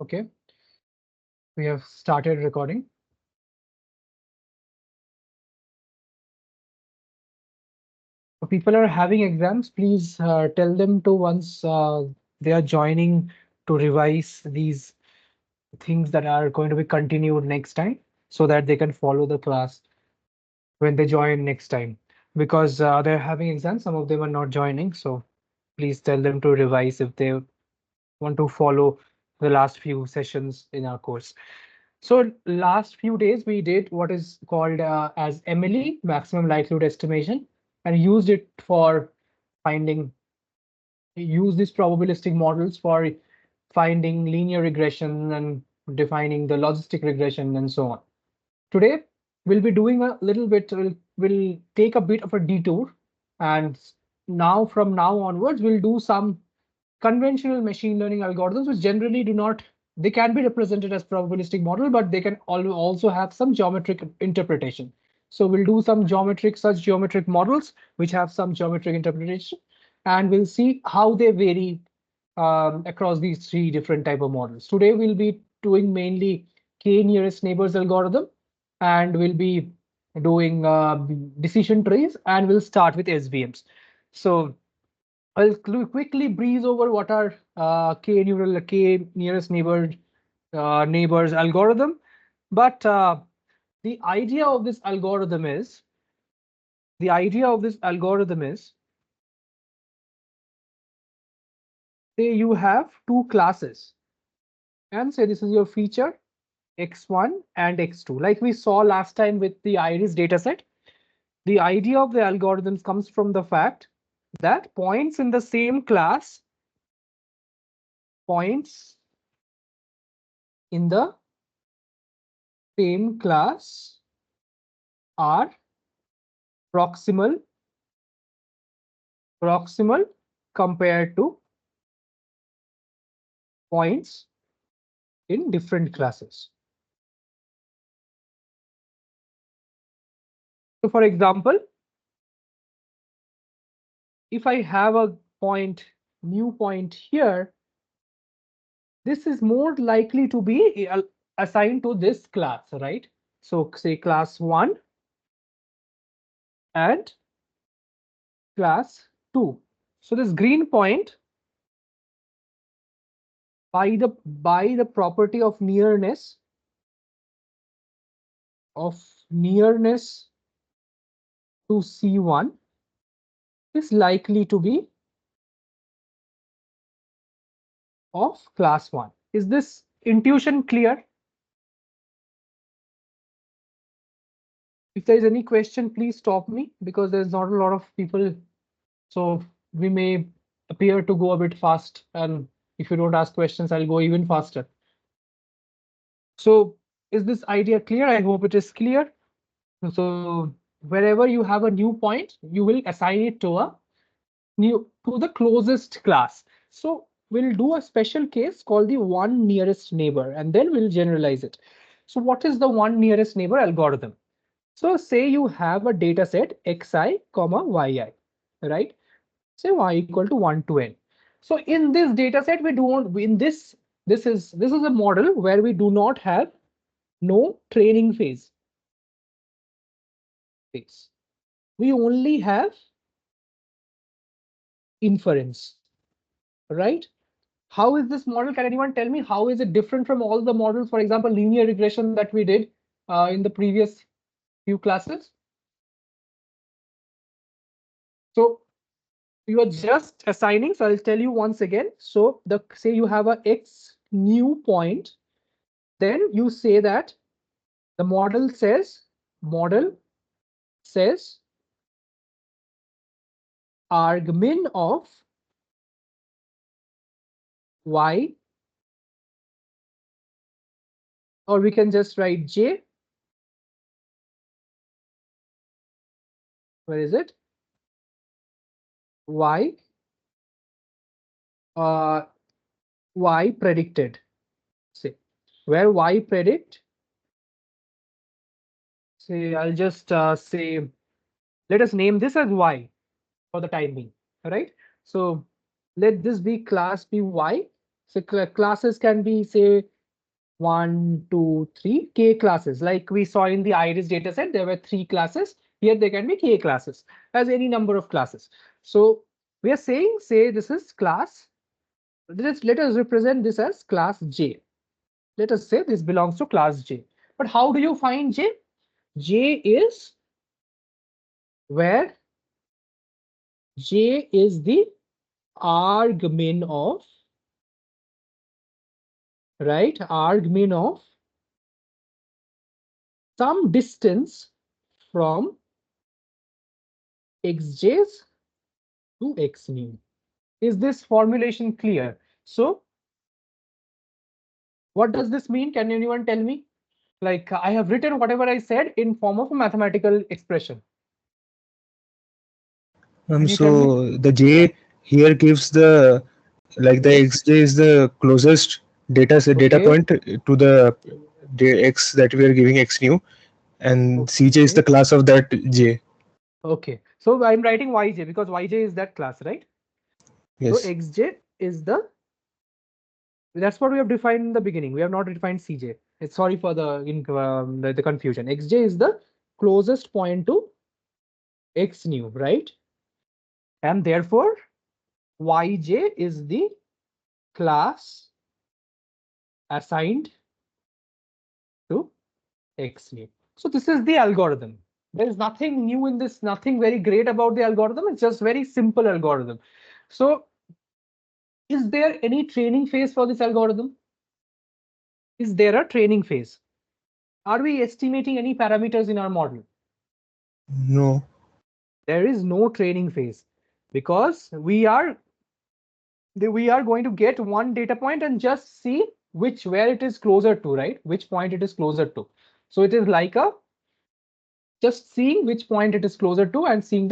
Okay, we have started recording. So people are having exams, please tell them to once they are joining to revise these things that are going to be continued next time so that they can follow the class when they join next time. Because they're having exams, some of them are not joining. So please tell them to revise if they want to follow the last few sessions in our course. So last few days we did what is called as MLE, maximum likelihood estimation, and used it for finding, use these probabilistic models for finding linear regression and defining the logistic regression and so on. Today we'll be doing a little bit, we'll take a bit of a detour, and now from now onwards we'll do some conventional machine learning algorithms, which generally do not, they can be represented as probabilistic model, but they can also have some geometric interpretation. So we'll do some such geometric models, which have some geometric interpretation, and we'll see how they vary across these three different type of models. Today we'll be doing mainly k nearest neighbors algorithm, and we'll be doing decision trees, and we'll start with SVMs. So I'll quickly breeze over what are k nearest neighbors algorithm. But the idea of this algorithm is say you have two classes, and say this is your feature x1 and x2, like we saw last time with the iris dataset. The idea of the algorithms comes from the fact that points in the same class are proximal compared to points in different classes. So for example, if I have a new point here, this is more likely to be assigned to this class, right? So say class 1 and class 2. So this green point, by the property of nearness to C1, is likely to be of class 1. Is this intuition clear? If there is any question, please stop me, because there's not a lot of people. So we may appear to go a bit fast. And if you don't ask questions, I'll go even faster. So is this idea clear? I hope it is clear. So wherever you have a new point, you will assign it to the closest class. So we'll do a special case called the one nearest neighbor, and then we'll generalize it. So what is the one nearest neighbor algorithm? So say you have a data set xi comma yi, right? Say y equal to 1 to n. So in this data set, we don't, in this is a model where we do not have no training phase. We only have inference, right? How is this model? Can anyone tell me how is it different from all the models, for example, linear regression that we did in the previous few classes? So you are just assigning. So I'll tell you once again. So say you have a x new point, then you say that the model says argmin of y, or we can just write j. Where is it? Y y predicted. Say where y predict. Say I'll just say, let us name this as y for the time being. All right. So let this be class be y, So classes can be, say, 1, 2, 3 k classes. Like we saw in the iris dataset, there were 3 classes. Here there can be k classes as any number of classes. So we are saying, say this is class. Let us represent this as class J. Let us say this belongs to class J. But how do you find J? J is where J is the argmin of, right? Argmin of some distance from xj's to x new. Is this formulation clear? So what does this mean? Can anyone tell me? Like I have written whatever I said in form of a mathematical expression. Can you tell me? So the J here gives the, like, the Yes. xj is the closest data Okay. point to the x that we are giving x new, and cj is the Okay. class of that j. Okay. So I'm writing yj because yj is that class, right? So Yes. xj is the, that's what we have defined in the beginning. We have not defined cj. It's sorry for the confusion. Xj is the closest point to x new, right? And therefore yj is the class assigned to x new. So this is the algorithm. There is nothing new in this, nothing very great about the algorithm. It's just very simple algorithm. So is there any training phase for this algorithm? Is there a training phase? Are we estimating any parameters in our model? No. There is no training phase because we are going to get one data point and just see where it is closer to, right? Which point it is closer to. So it is like a just seeing which point it is closer to and seeing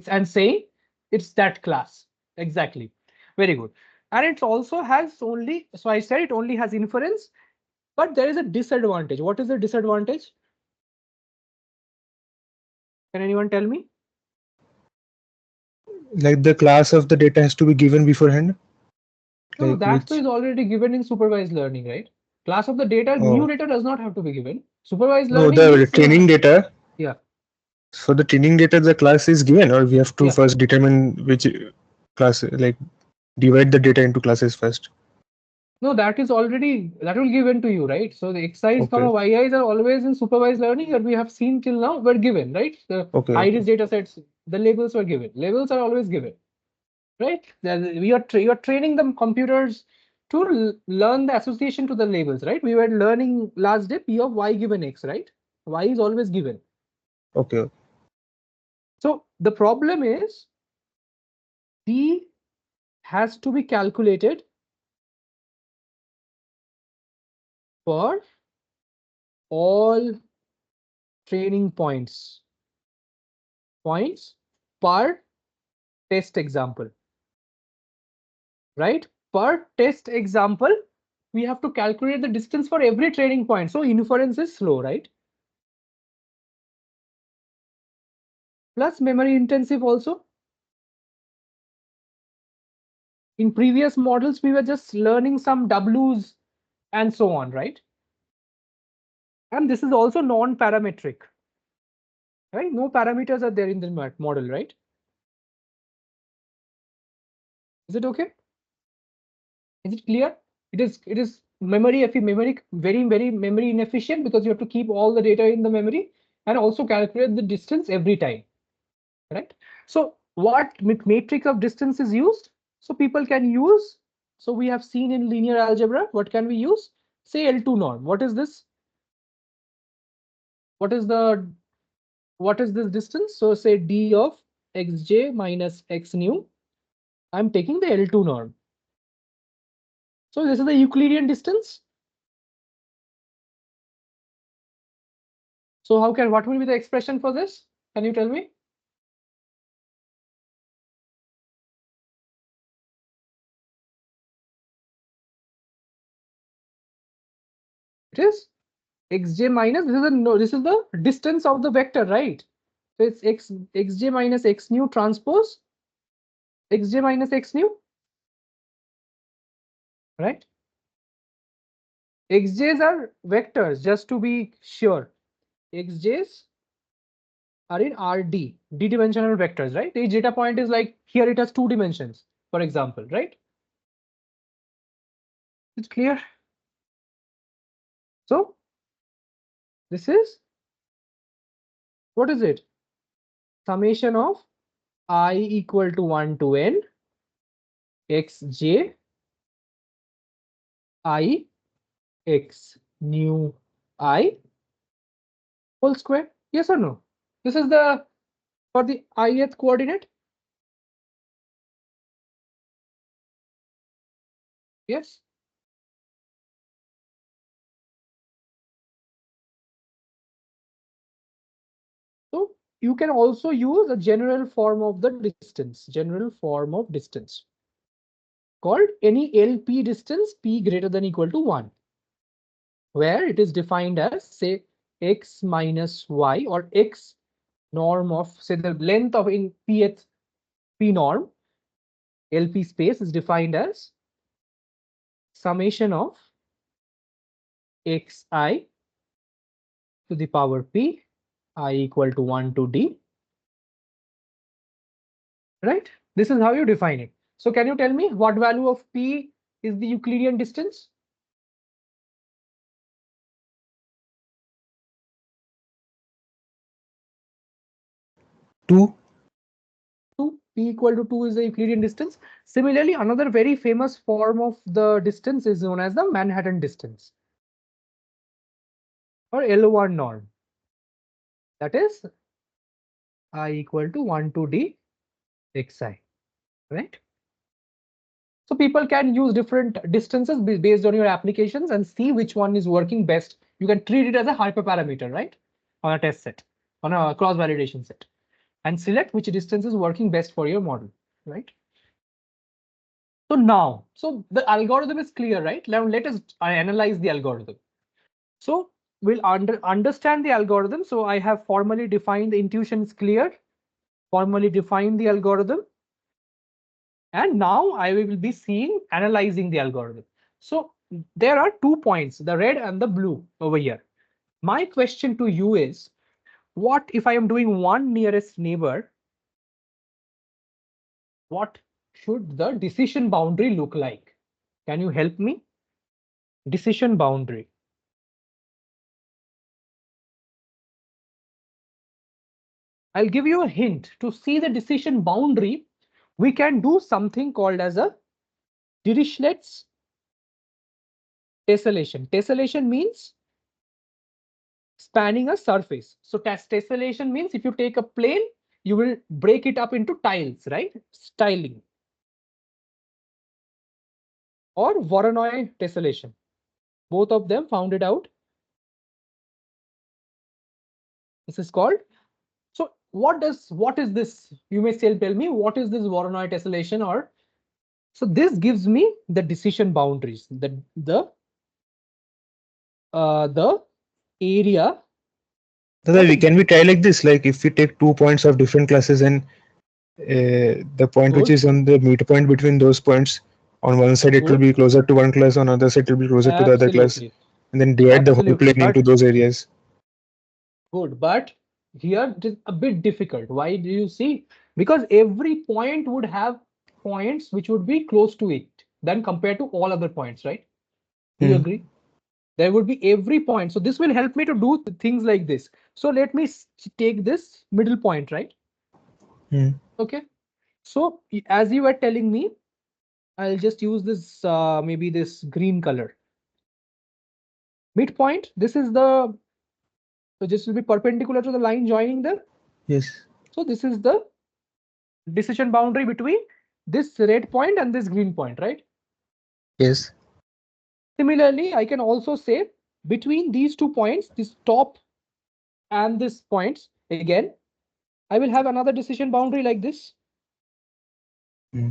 and saying it's that class. Exactly. Very good. And it also has only, so I said it only has inference, but there is a disadvantage. What is the disadvantage? Can anyone tell me? Like the class of the data has to be given beforehand, No, like that which. is already given in supervised learning, right? Class of the data, new Oh data does not have to be given. Supervised no, learning the means training data. yeah, For the training data, the class is given, or we have to yeah. first determine which class, like divide the data into classes first. No, that will given to you, right? So the xi's Okay. comma yi's are always in supervised learning that we have seen till now were given, right? The Okay. Okay. iris data sets, the labels were given. Labels are always given, right? You are training the computers to learn the association to the labels, right? We were learning last day p of y given x, right? Y is always given. Okay. So the problem is p has to be calculated for all training points per test example, right? Per test example, we have to calculate the distance for every training point. So inference is slow, right? Plus memory intensive also. In previous models, we were just learning some W's and so on, right? And this is also non-parametric, right? No parameters are there in the model, right? Is it okay? Is it clear? It is memory very memory inefficient because you have to keep all the data in the memory and also calculate the distance every time, right? So what matrix of distance is used? So people can use. So we have seen in linear algebra. What can we use? Say L2 norm. What is this? What is the what is this distance? So say d of xj minus x new. I'm taking the L2 norm. So this is the Euclidean distance. So what will be the expression for this? Can you tell me? It is xj minus, this is the no, this is the distance of the vector, right? So it's xj minus x new transpose xj minus x new. right? Xj's are vectors, just to be sure. Xj's are in RD, d-dimensional vectors, right? Each data point is like, here it has 2 dimensions, for example, right? It's clear. So this is, what is it? Summation of I equal to 1 to n xj I x nu I whole square. Yes or no? This is the for the ith coordinate. Yes. So you can also use a general form of the distance, called any LP distance p greater than equal to 1, where it is defined as, say, x minus y, or x norm of, say, the length of in pth p norm LP space is defined as summation of xi to the power p I equal to 1 to d, right? This is how you define it. So can you tell me what value of p is the Euclidean distance? 2. 2. P equal to 2 is the Euclidean distance. Similarly, another very famous form of the distance is known as the Manhattan distance, or L1 norm. That is I equal to 1 to d xi, right? So people can use different distances based on your applications and see which one is working best. You can treat it as a hyperparameter, right? On a test set, on a cross validation set, and select which distance is working best for your model, right? So now, so the algorithm is clear, right? Now let us analyze the algorithm. So we'll understand the algorithm. So I have formally defined the intuition is clear, formally defined the algorithm. And now I will be seeing analyzing the algorithm. So there are 2 points, the red and the blue over here. My question to you is, what if I am doing one nearest neighbor? What should the decision boundary look like? Can you help me? Decision boundary. I'll give you a hint. To see the decision boundary, we can do something called as a Dirichlet's tessellation. Tessellation means spanning a surface. So tessellation means if you take a plane, you will break it up into tiles, right? Styling. Or Voronoi tessellation. Both of them found it out. This is called. So what is this? You may still tell me what is this Voronoi tessellation, or so this gives me the decision boundaries, the area. Dada, can we try like this? Like if we take 2 points of different classes and the point which Good. is on the midpoint between those points, on one side it will Good. be closer to one class, on other side it will be closer to the other class, Absolutely. and then divide the whole Absolutely. plane into But those areas. good. But here it is a bit difficult. Why do you see? Because every point would have points which would be close to it than compared to all other points, right? Do you Hmm. agree? There would be every point. So this will help me to do things like this. So let me take this middle point, right? Hmm. Okay. So as you were telling me, I'll just use this maybe this green color. Midpoint. This is the, so this will be perpendicular to the line joining them. Yes. So this is the decision boundary between this red point and this green point, right? Yes. Similarly, I can also say between these 2 points, this top and this points, again, I will have another decision boundary like this. Hmm.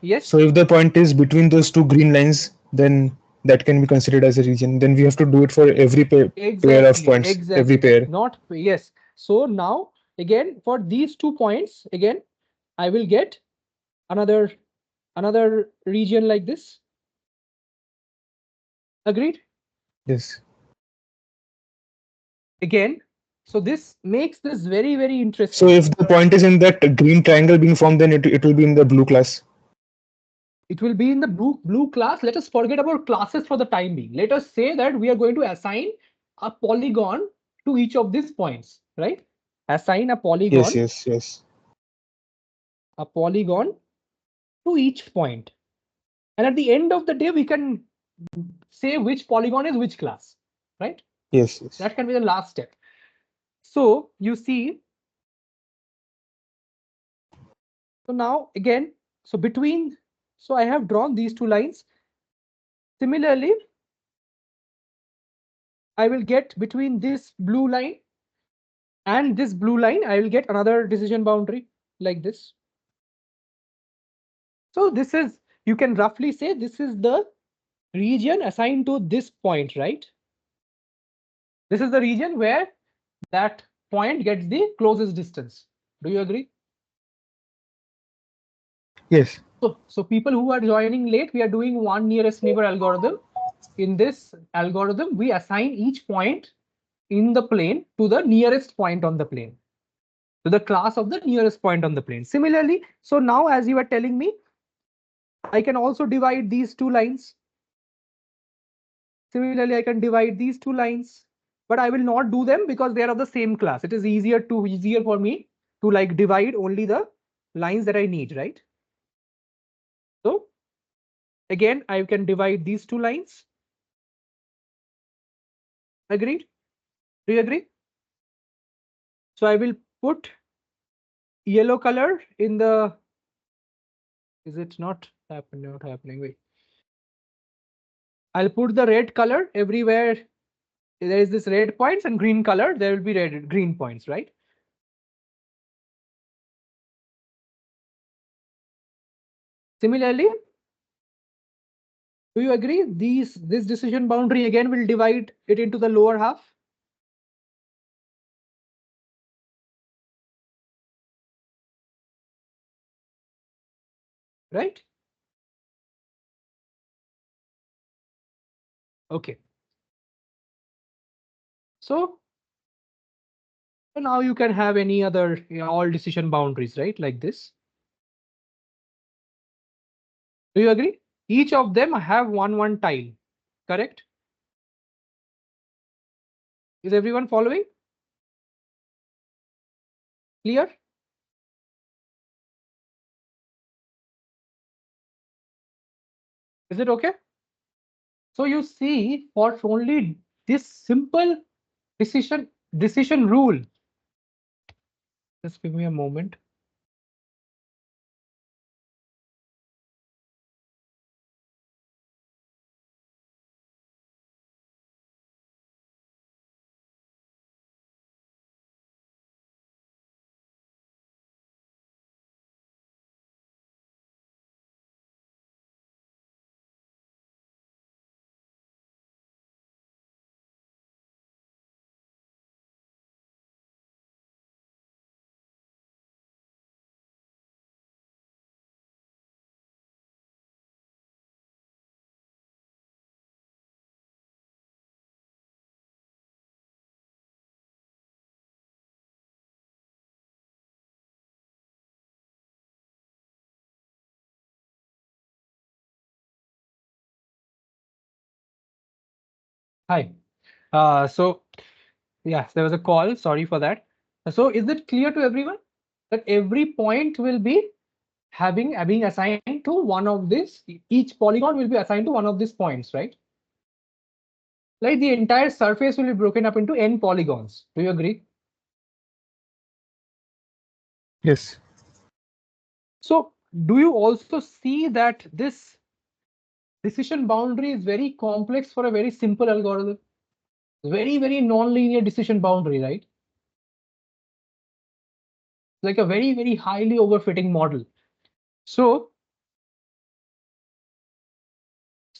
Yes, So if the point is between those two green lines, then that can be considered as a region. Then we have to do it for every pair of exactly, points, every exactly. pair. Not, yes. So now, again, for these 2 points, again, I will get another region like this. Agreed? Yes. Again, so this makes this very, very So interesting. if the point is in that green triangle being formed, then it will be in the blue class. It will be in the blue class. Let us forget about classes for the time being. Let us say that we are going to assign a polygon to each of these points, right? Assign Yes, yes, yes. a polygon to each point. And at the end of the day, we can say which polygon is which class, right? Yes, yes. That can be the last step. So you see, so now again, so between, so I have drawn these two lines. Similarly, I will get between this blue line and this blue line, I will get another decision boundary like this. So this is, you can roughly say this is the region assigned to this point, right? This is the region where that point gets the closest distance. Do you agree? Yes. So people who are joining late, we are doing one nearest neighbor algorithm. In this algorithm, we assign each point in the plane to the nearest point on the plane, to the class of the nearest point on the plane. Similarly, so now as you are telling me, I can also divide these two lines. Similarly, I can divide these two lines, but I will not do them because they are of the same class. It is easier for me to like divide only the lines that I need, right? So again, I can divide these two lines. Agreed? Do you agree? So I will put yellow color in the, is it not happening? Wait. I'll put the red color everywhere. There is this red points and green color. There will be green points, right? Similarly, do you agree? This decision boundary again will divide it into the lower half. Right? Okay. So, so now you can have any other, all decision boundaries, right? Like this. Do you agree? Each of them have one tile, correct? Is everyone following? Clear? Is it okay? So you see, for only this simple decision rule. Just give me a moment. Hi. So yes, there was a call. Sorry for that. So is it clear to everyone that every point will be being assigned to one of this? Each polygon will be assigned to one of these points, right? Like the entire surface will be broken up into n polygons. Do you agree? Yes. So do you also see that this decision boundary is very complex for a very simple algorithm? Very, very non-linear decision boundary, right? Like a very, very highly overfitting model. So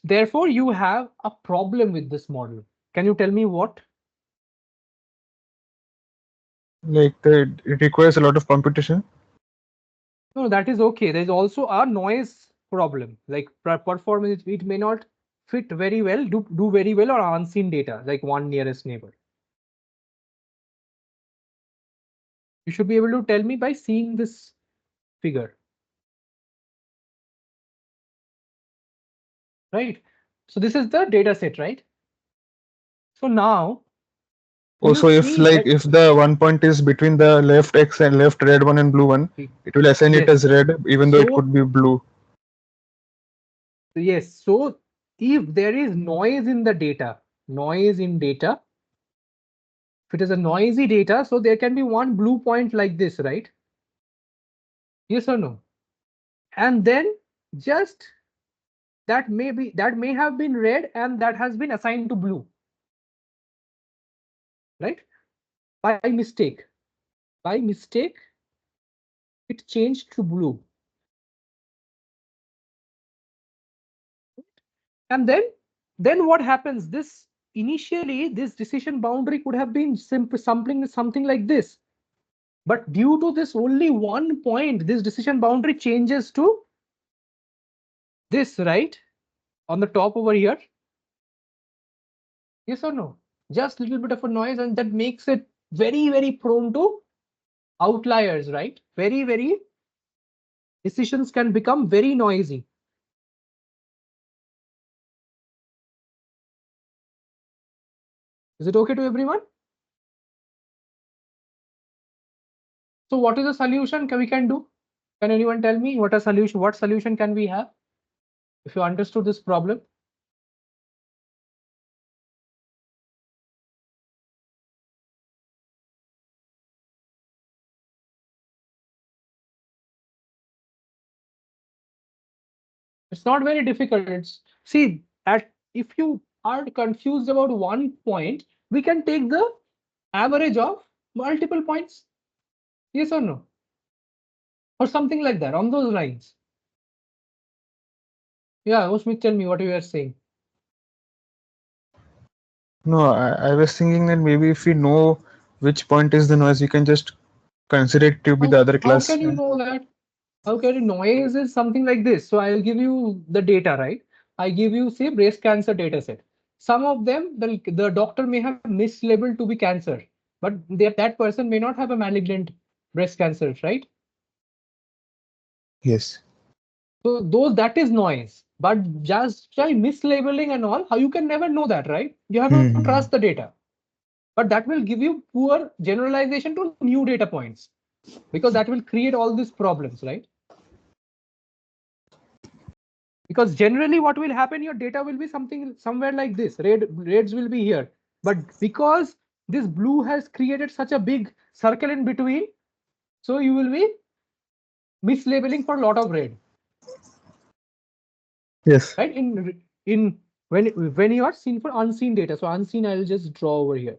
therefore, you have a problem with this model. Can you tell me what? Like it requires a lot of computation. No, that is okay. There's also a noise problem. Like performance, it may not fit very well, do very well on unseen data, like one nearest neighbor? You should be able to tell me by seeing this figure. Right? So this is the data set, right? So now you Also, if see like that, if the one point is between the left X and left red one and blue one, it will assign it as yes. red, even though it So could be blue. yes, so if there is noise in the data, noise in data, if it is a noisy data, so there can be one blue point like this, right? Yes or no? And then just that may have been red and that has been assigned to blue, right? By mistake. By mistake, it changed to blue. And then what happens? This initially this decision boundary could have been simple something like this. But due to this only one point, this decision boundary changes to this, right? On the top over here. Yes or no? Just a little bit of a noise, and that makes it very, very prone to outliers, right? Very, very decisions can become very noisy. Is it okay to everyone? So what is the solution we can do? Can anyone tell me what solution can we have if you understood this problem? It's not very difficult. It's see at if you are confused about one point, we can take the average of multiple points. Yes or no? Or something like that on those lines. Yeah, Usmit, tell me what you are saying. No, I was thinking that maybe if we know which point is the noise, we can just consider it to be the other How class. can you know that? How can you noise is something like this? So I'll give you the data, right? I give you say breast cancer data set. Some of them the doctor may have mislabeled to be cancer, but that person may not have a malignant breast cancer, right? Yes. So those that is noise. But just by mislabeling and all, how you can never know that, right? You have to Hmm. trust the data. But that will give you poor generalization to new data points because that will create all these problems, right? Because generally what will happen, your data will be something somewhere like this. Reds will be here. But because this blue has created such a big circle in between, so you will be mislabeling for a lot of red, Yes. right? In when you are seen for unseen data. So unseen, I'll just draw over here.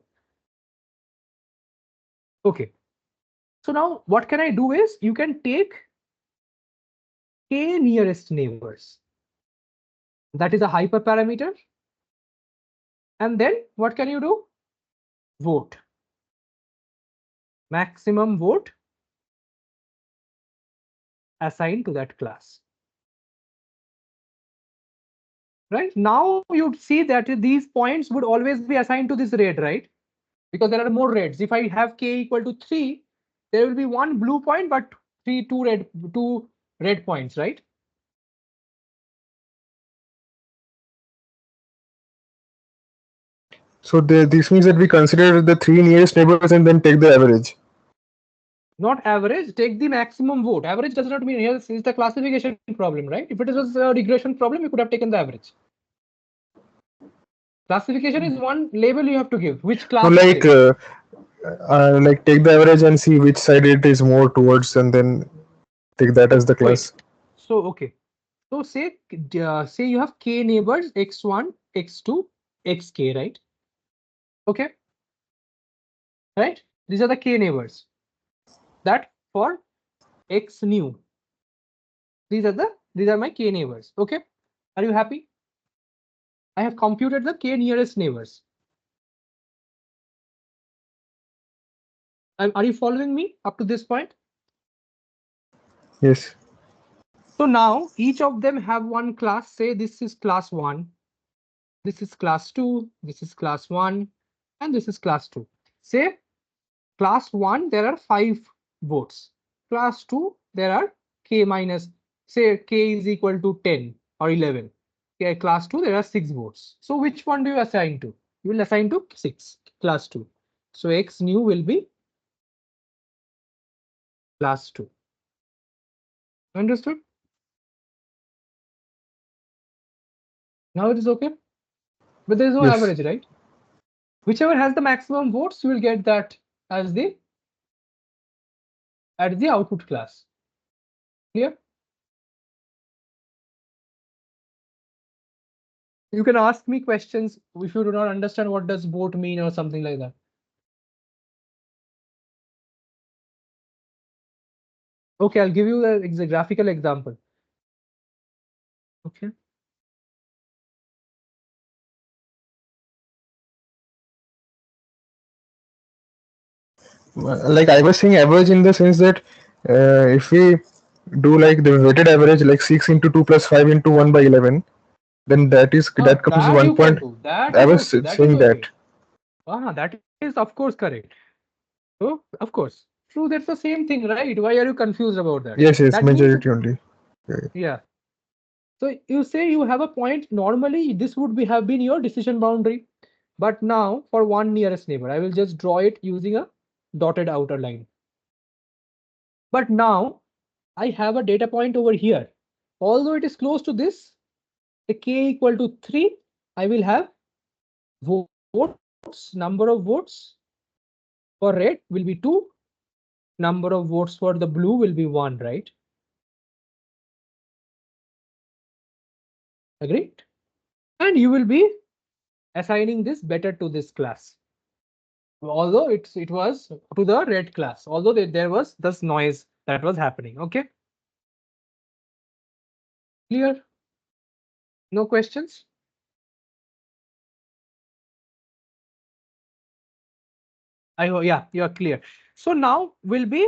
Okay. So now what can I do is you can take k nearest neighbors. That is a hyperparameter. And then what can you do? Vote. Maximum vote assigned to that class. Right now you'd see that these points would always be assigned to this red, right? Because there are more reds. If I have k equal to 3, there will be one blue point, but two red points, right? So this means that we consider the three nearest neighbors and then take the average. Not average, take the maximum vote. Average does not mean here is the classification problem, right? If it was a regression problem, you could have taken the average. Classification is one label you have to give. Which No, class is it? like take the average and see which side it is more towards, and then take that as the Wait. class. So okay. So say you have k neighbors x1, x2, xk, right? Okay, right? These are the k neighbors. That for x new. These are my k neighbors. Okay, are you happy? I have computed the k nearest neighbors. Are you following me up to this point? Yes. So now each of them have one class. Say this is class 1, This is class 2, this is class 1, and this is class 2. Say class 1, there are 5 votes. Class 2, there are k minus, say k is equal to 10 or 11. Okay, class 2, there are 6 votes. So which one do you assign to? You will assign to 6, class 2. So x new will be class 2. Understood? Now it is okay. But there is no Yes. average, right? Whichever has the maximum votes, you will get that as the output class. Clear? You can ask me questions if you do not understand what does vote mean or something like that. Okay, I'll give you the graphical example. Okay. Like I was saying average in the sense that if we do like the weighted average, like 6 into 2 plus 5 into 1 by 11, then that comes That 1 you can point. do. That I is was okay. That is saying that. okay. That is of course correct. Oh, of course. True, that's the same thing, right? Why are you confused about that? Yes, yes, That means, majority only. Yeah. yeah. So you say you have a point. Normally, this would have been your decision boundary. But now for one nearest neighbor, I will just draw it using a dotted outer line. But now I have a data point over here. Although it is close to this, the k equal to 3, I will have votes, number of votes for red will be 2, number of votes for the blue will be 1, right? Agreed? And you will be assigning this better to this class. Although it was to the red class, although there was this noise that was happening. Okay, clear? No questions? I hope, yeah, you're clear. So now we'll be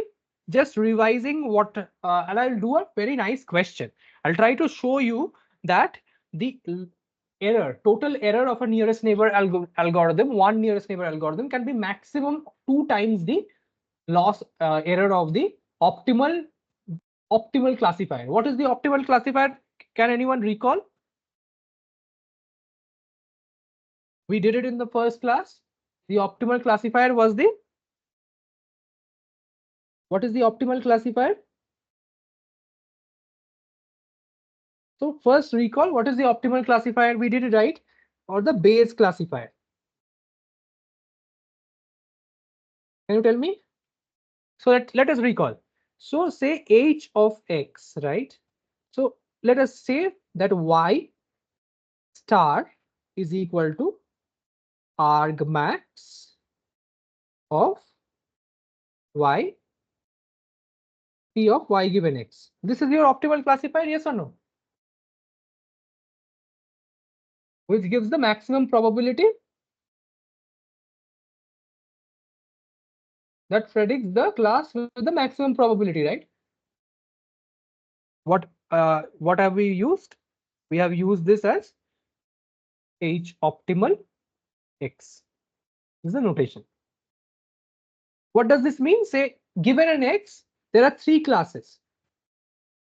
just revising what, and I'll do a very nice question. I'll try to show you that the total error of a nearest neighbor algorithm, one nearest neighbor algorithm can be maximum 2 times the loss error of the optimal classifier. What is the optimal classifier? Can anyone recall? We did it in the first class. The optimal classifier was the, what is the optimal classifier? So first recall, what is the optimal classifier? We did it right, or the Bayes classifier. Can you tell me? So let us recall. So say h of x, right? So let us say that y star is equal to argmax of y p of y given x. This is your optimal classifier, yes or no? Which gives the maximum probability that predicts the class with the maximum probability, right? What have we used? We have used this as h optimal x. This is the notation. What does this mean? Say, given an x, there are 3 classes.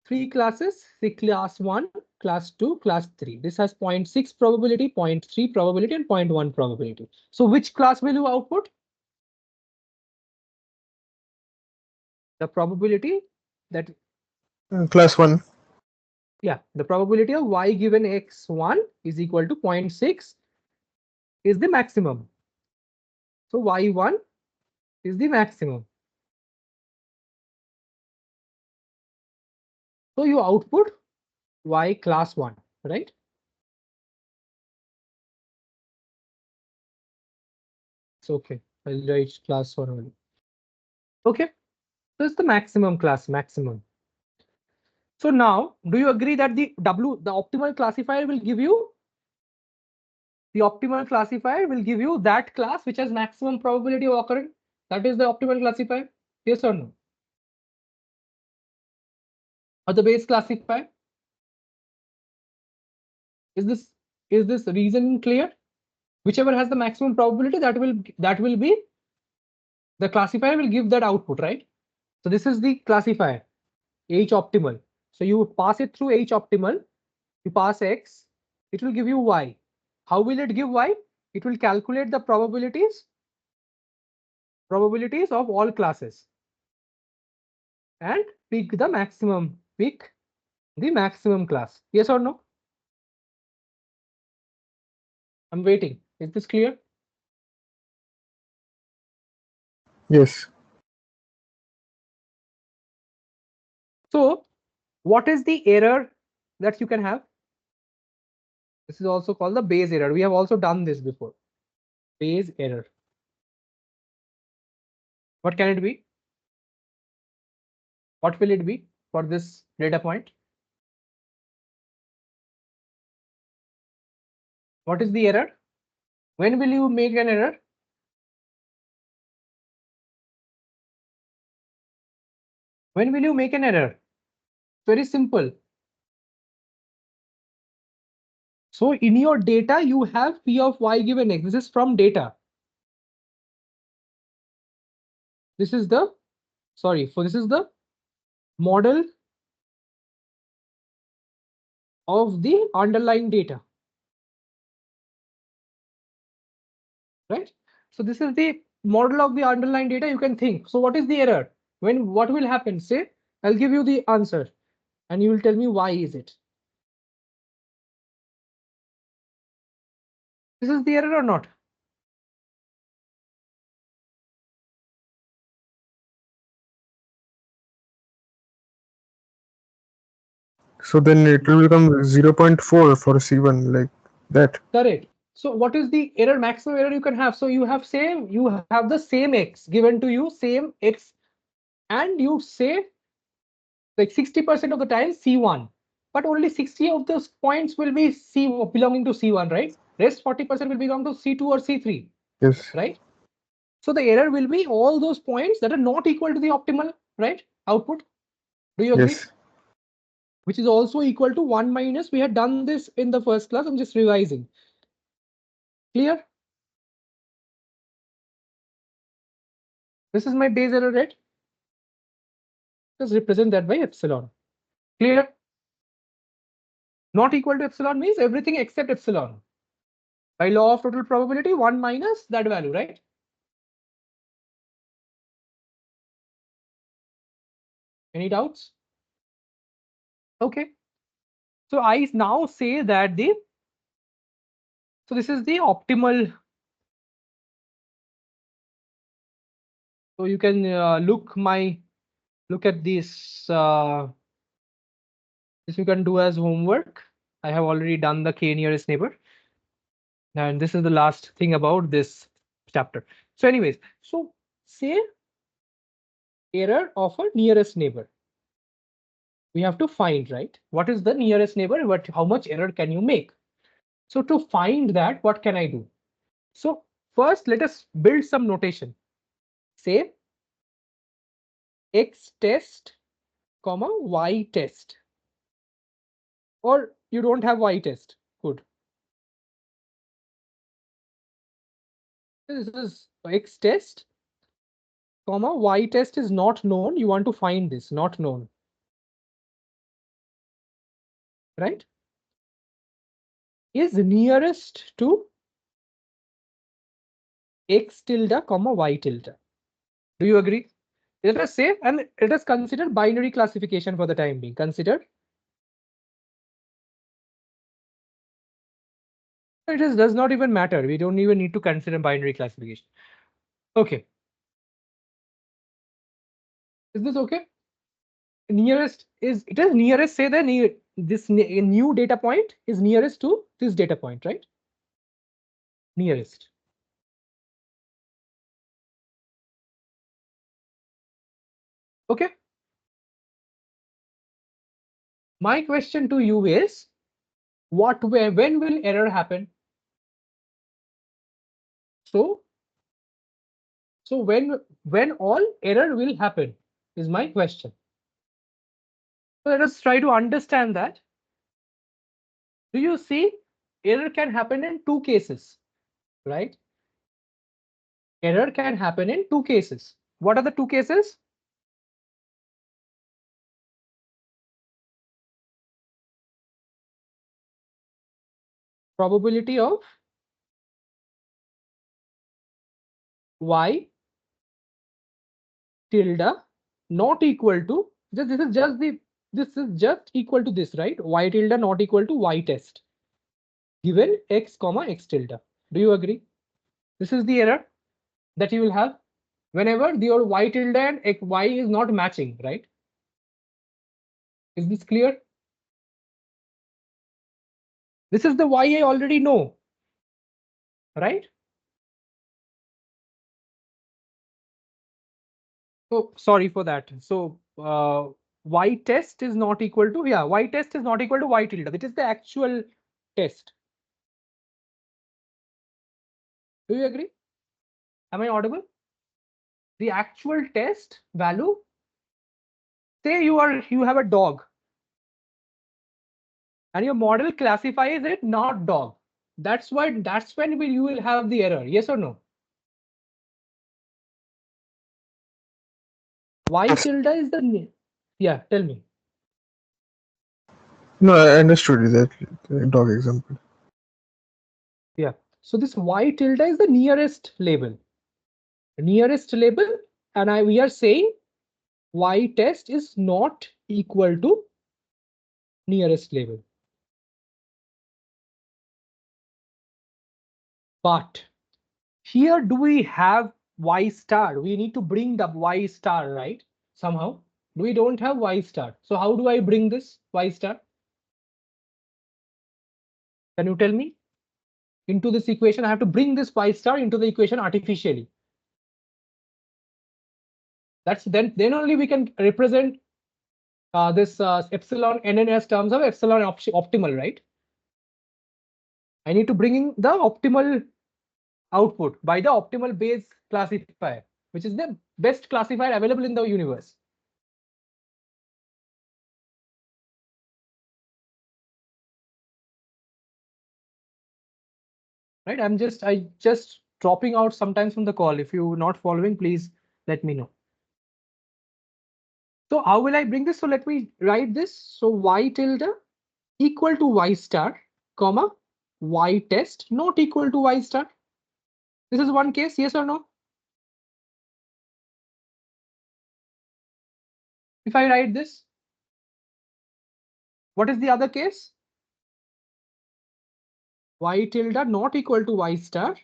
3 classes, say class 1, class 2, class 3. This has 0.6 probability, 0.3 probability, and 0.1 probability. So which class will you output? The probability that, Class 1. yeah, the probability of y given x1 is equal to 0.6 is the maximum. So y1 is the maximum. So you output y class 1, right? It's okay. I'll write class 1 only. Okay. So it's the maximum class, maximum. So now, do you agree that the optimal classifier will give you that class which has maximum probability of occurring? That is the optimal classifier. Yes or no? Or the Bayes classifier? Is this Is this reason clear? Whichever has the maximum probability, that will be the classifier will give that output, right? So this is the classifier H optimal. So you pass it through H optimal, you pass X, it will give you Y. How will it give Y? It will calculate the probabilities of all classes and pick the maximum class. Yes or no? I'm waiting. Is this clear? Yes. So what is the error that you can have? This is also called the Bayes error. We have also done this before. Bayes error. What can it be? What will it be for this data point? What is the error? When will you make an error? When will you make an error? Very simple. So in your data, you have P of Y given X. This is from data. This is the, this is the model of the underlying data. Right? So this is the model of the underlying data. You can think. So what is the error? What will happen? Say, I'll give you the answer and you will tell me why is it. This is the error or not? So then it will become 0.4 for C1, like that. Correct. So what is the error, maximum error you can have? So you have the same X given to you, same X, and you say like 60% of the time C1, but only 60 of those points will be belonging to C1, right? Rest 40% will belong to C2 or C3, Yes. right? So the error will be all those points that are not equal to the optimal, right? Output. Do you agree? Yes. Which is also equal to 1 minus. We had done this in the first class. I'm just revising. Clear? This is my Bayes error rate. Just represent that by epsilon. Clear? Not equal to epsilon means everything except epsilon. By law of total probability, 1 minus that value, right? Any doubts? Okay. So I now say that so this is the optimal. So you can look at this. This you can do as homework. I have already done the k nearest neighbor. And this is the last thing about this chapter. So anyways, so say error of a nearest neighbor. We have to find, right? What is the nearest neighbor? How much error can you make? So to find that, what can I do? So first, let us build some notation. Say X test, comma Y test. Or you don't have Y test. Good. This is X test, comma Y test is not known. You want to find this, not known. Right? Is nearest to X tilde, comma Y tilde. Do you agree? Let us say, and let us consider binary classification for the time being. Consider. Does not even matter. We don't even need to consider binary classification. Okay. Is this okay? Nearest is nearest, say this new data point is nearest to this data point, right? Nearest. Okay. My question to you is, when will error happen? So when all error will happen is my question. So let us try to understand that. Do you see error can happen in two cases, right? Error can happen in two cases. What are the two cases? Probability of y tilde not equal to, this is just equal to this, right? Y tilde not equal to y test given x comma x tilde. Do you agree? This is the error that you will have whenever your y tilde and y is not matching, right? Is this clear? This is the y I already know, right? So sorry for that. So y test is not equal to, yeah, y test is not equal to y tilde. It is the actual test. Do you agree? Am I audible? The actual test value, say you have a dog and your model classifies it not dog. That's when you will have the error. Yes or no? Y tilde is the, yeah, tell me. No, I understood that dog example. Yeah. So this y tilde is the nearest label. And we are saying y test is not equal to nearest label. But here do we have y star? We need to bring the y star, right? Somehow. We don't have y star. So how do I bring this y star? Can you tell me? Into this equation, I have to bring this y star into the equation artificially. That's then only we can represent this epsilon n as terms of epsilon optimal, right? I need to bring in the optimal output by the optimal Bayes classifier, which is the best classifier available in the universe. Right? I just dropping out sometimes from the call. If you're not following, please let me know. So how will I bring this? So let me write this. So y tilde equal to y star, comma, y test not equal to y star. This is one case, yes or no? If I write this, what is the other case? Y tilde not equal to y star,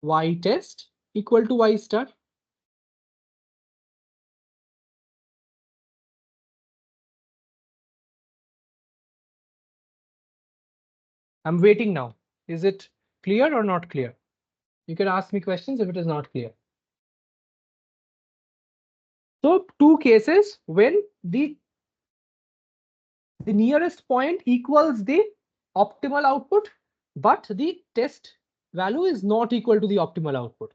y test equal to y star. I'm waiting now. Is it clear or not clear? You can ask me questions if it is not clear. So two cases when the nearest point equals the optimal output, but the test value is not equal to the optimal output.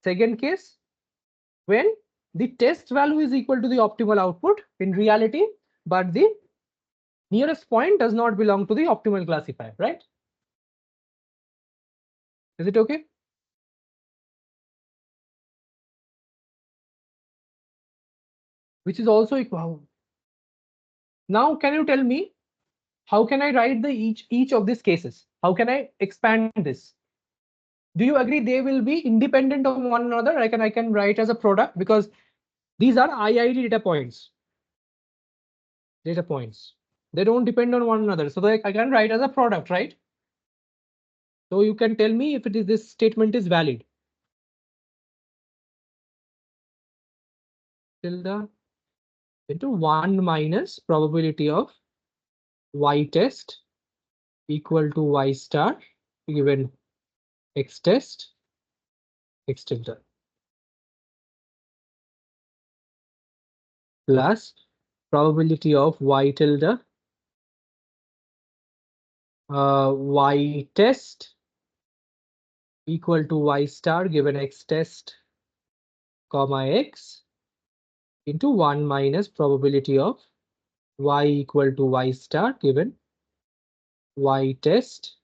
Second case, when the test value is equal to the optimal output in reality, but the nearest point does not belong to the optimal classifier, right? Is it okay? Which is also equal. Now, can you tell me how can I write the each of these cases? How can I expand this? Do you agree they will be independent of one another? I can write as a product because these are IID data points. Data points. They don't depend on one another. So I can write as a product, right? So you can tell me if it is this statement is valid. Tilde into 1 minus probability of y test equal to y star given x test x tilde plus probability of y tilde y test equal to y star given x test comma x into 1 minus probability of y equal to y star given y test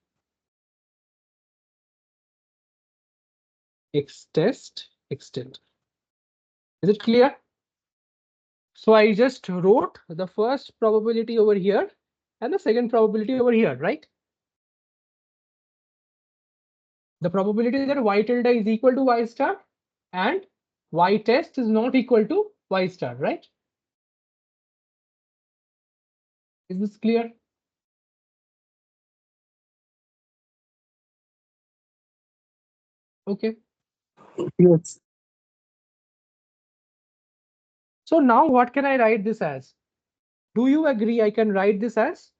X test, extend. Is it clear? So I just wrote the first probability over here and the second probability over here, right? The probability that y tilde is equal to y star and y test is not equal to y star, right? Is this clear? Okay. Yes. So now what can I write this as? Do you agree I can write this as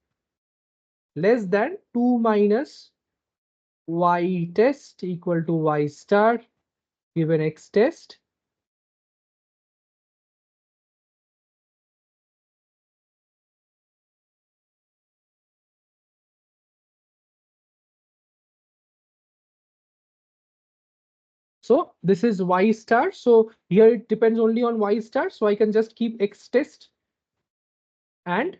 less than 2 minus y test equal to y star given x test? So this is y star. So here it depends only on y star. So I can just keep x test and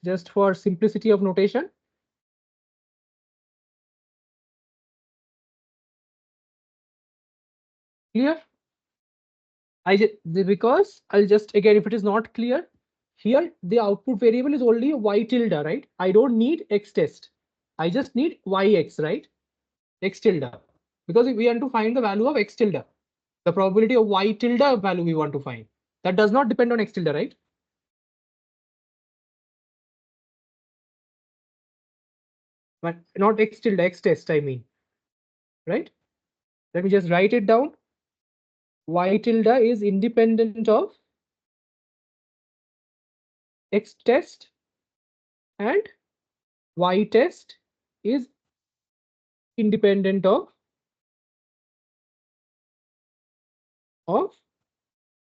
just for simplicity of notation. Clear? Because I'll just again, if it is not clear, here the output variable is only y tilde, right? I don't need x test. I just need yx, right? X tilde. Because we want to find the value of x tilde. The probability of y tilde value we want to find. That does not depend on x tilde, right? But not x tilde, x test, I mean. Right? Let me just write it down. Y tilde is independent of x test and y test is independent of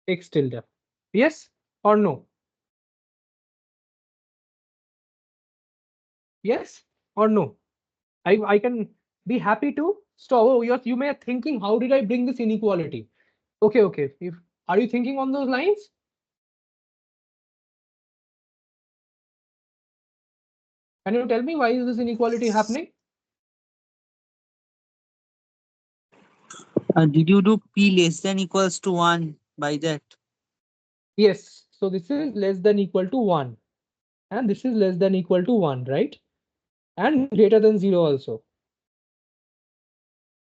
x tilde. Yes or no? Yes or no? I can be happy to stop. Oh, you may be thinking, how did I bring this inequality? Okay. Are you thinking on those lines? Can you tell me why is this inequality happening? Did you do p less than equals to 1 by that? Yes. So this is less than equal to 1. And this is less than equal to 1, right? And greater than 0 also.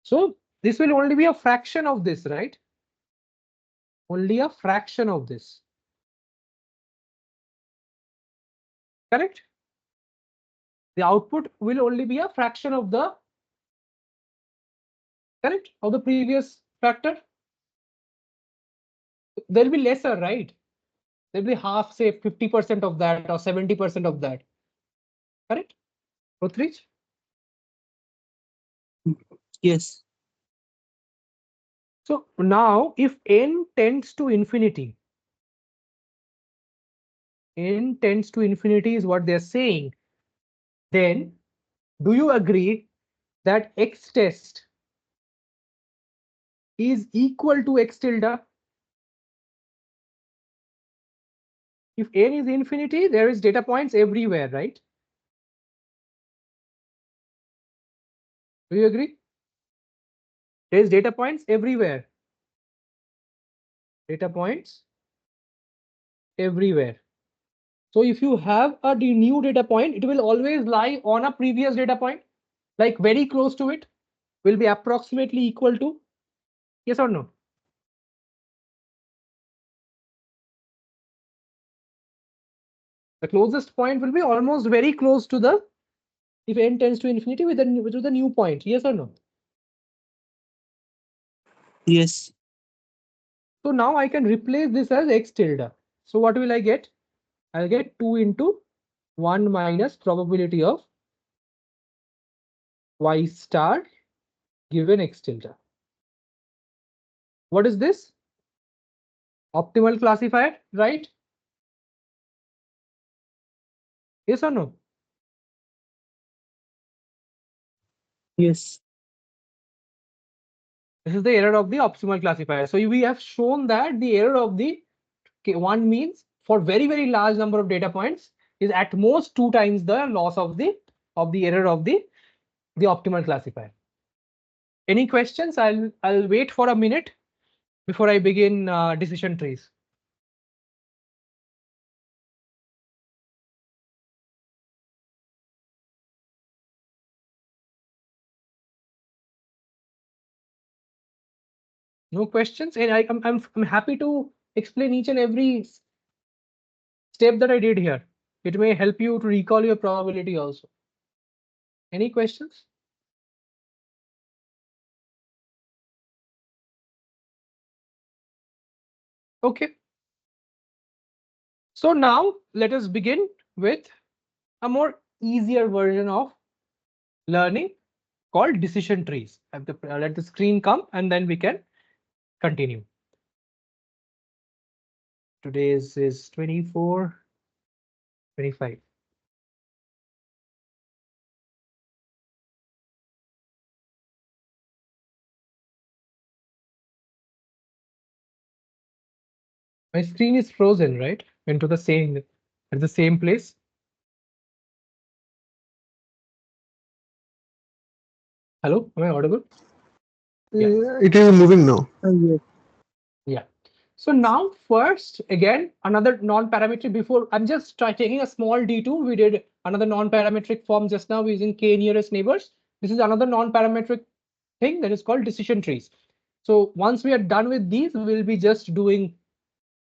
So this will only be a fraction of this, right? Only a fraction of this. Correct? The output will only be a fraction of the correct of the previous factor. There'll be lesser, right? There'll be half, say 50% of that or 70% of that. Correct? Uthrich? Yes. So now if n tends to infinity, n tends to infinity is what they're saying, then do you agree that x test is equal to x tilde? If n is infinity, there is data points everywhere, right? Do you agree? There is data points everywhere. Data points everywhere. So if you have a new data point, it will always lie on a previous data point, like very close to it, will be approximately equal to. Yes or no? The closest point will be almost very close to the, if n tends to infinity with the new point. Yes or no? Yes. So now I can replace this as x tilde. So what will I get? I'll get 2 into 1 minus probability of y star given x tilde. What is this? Optimal classifier, right? Yes or no? Yes. This is the error of the optimal classifier. So we have shown that the error of the one means for very large number of data points is at most 2 times the loss of the error of the optimal classifier. Any questions? I'll wait for a minute before I begin decision trees. No questions, and I'm happy to explain each and every step that I did here. It may help you to recall your probability also. Any questions? Okay. So now let us begin with a more easier version of learning called decision trees. I have to let the screen come and then we can continue. Today's is 24, 25. My screen is frozen, right? Into the same at the same place. Hello, am I audible? Yeah. It is moving now. Yes. Yeah. So now first, again, another non-parametric before I'm just taking a small detour. We did another non-parametric form just now using k nearest neighbors. This is another non-parametric thing that is called decision trees. So once we are done with these, we'll be just doing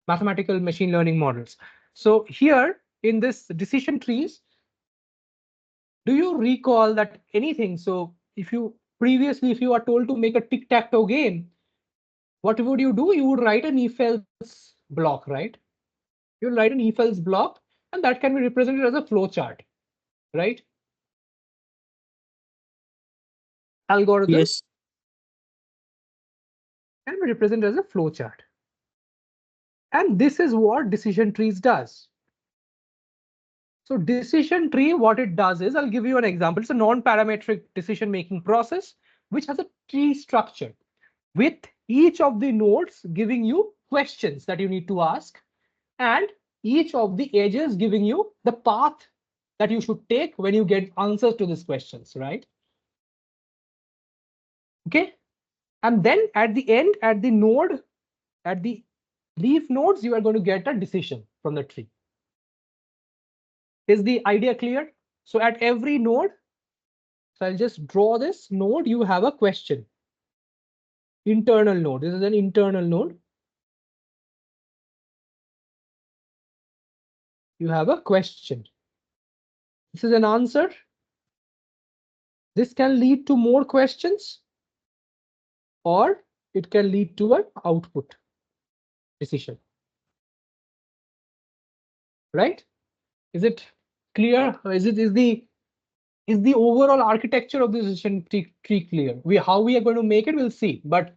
mathematical machine learning models. So here in this decision trees, do you recall that anything? So if you previously, if you are told to make a tic-tac-toe game, what would you do? You would write an if-else block, right? You'll write an if-else block, and that can be represented as a flow chart, right? Algorithm Yes. can be represented as a flow chart. And this is what decision trees does. So decision tree, what it does is, I'll give you an example. It's a non-parametric decision-making process, which has a tree structure with each of the nodes giving you questions that you need to ask, and each of the edges giving you the path that you should take when you get answers to these questions, right? Okay. And then at the end, at the node, at the leaf nodes, you are going to get a decision from the tree. Is the idea clear? So at every node, so I'll just draw this node, you have a question. Internal node. This is an internal node. You have a question. This is an answer. This can lead to more questions, or it can lead to an output decision. Right? Is it clear? Is the overall architecture of the decision tree clear? How we are going to make it, we'll see. But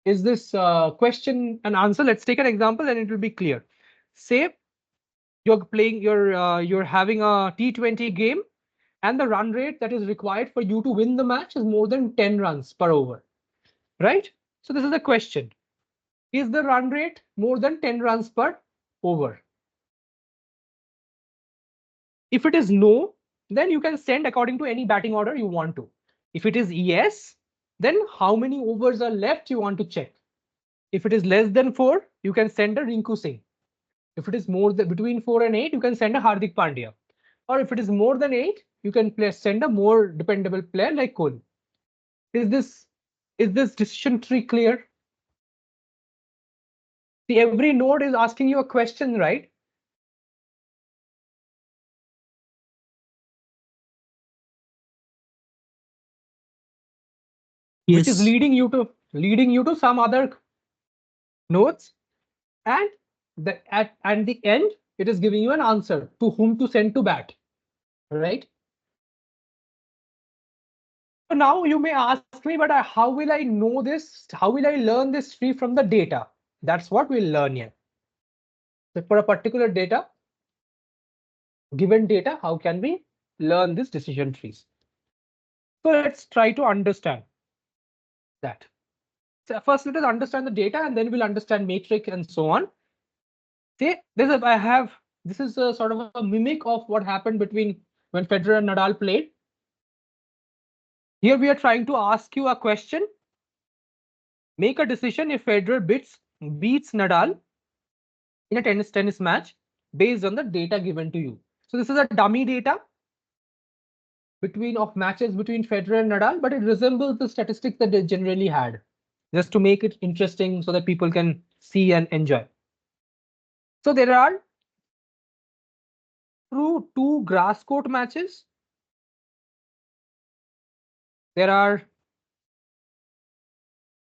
is this question and answer? Let's take an example and it will be clear. Say you're playing, you're having a T20 game, and the run rate that is required for you to win the match is more than 10 runs per over, right? So this is the question. Is the run rate more than 10 runs per over? If it is no, then you can send according to any batting order you want to. If it is yes, then how many overs are left you want to check. If it is less than 4, you can send a Rinku Singh. If it is more than between 4 and 8, you can send a Hardik Pandya. Or if it is more than 8, you can send a more dependable player like Kohli. Is this decision tree clear? See, every node is asking you a question, right? Which is Yes. leading you to some other nodes, and at the end, it is giving you an answer to whom to send to bat, right? So now you may ask me, but how will I know this? How will I learn this tree from the data? That's what we'll learn here. So for a particular data, given data, how can we learn these decision trees? So let's try to understand that. So first, let us understand the data, and then we'll understand matrix and so on. See, this is a sort of a mimic of what happened between when Federer and Nadal played. Here we are trying to ask you a question. Make a decision if Federer beats Nadal in a tennis match based on the data given to you. So this is a dummy data of matches between Federer and Nadal, but it resembles the statistics that they generally had, just to make it interesting so that people can see and enjoy. So there are two grass court matches. There are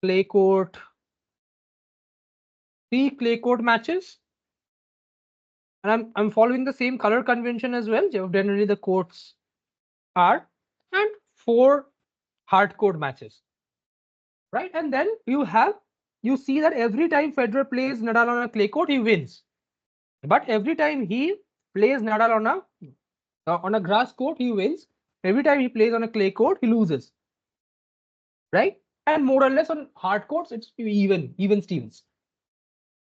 clay court, 3 clay court matches. And I'm following the same color convention as well. Generally the courts are, and 4 hard court matches. Right? And then you see that every time Federer plays Nadal on a clay court, he wins. But every time he plays Nadal on a grass court, he wins. Every time he plays on a clay court, he loses. Right? And more or less on hard courts, it's even Stevens.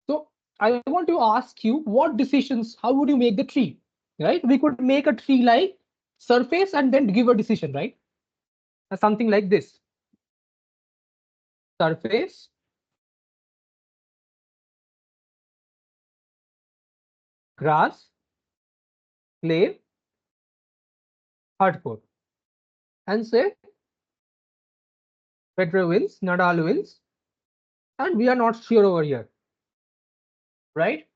So I want to ask you, what decisions, how would you make the tree? Right? We could make a tree like surface and then give a decision, right? Something like this. Surface, grass, clay, hard court. And say Federer wins, Nadal wins, and we are not sure over here. Right?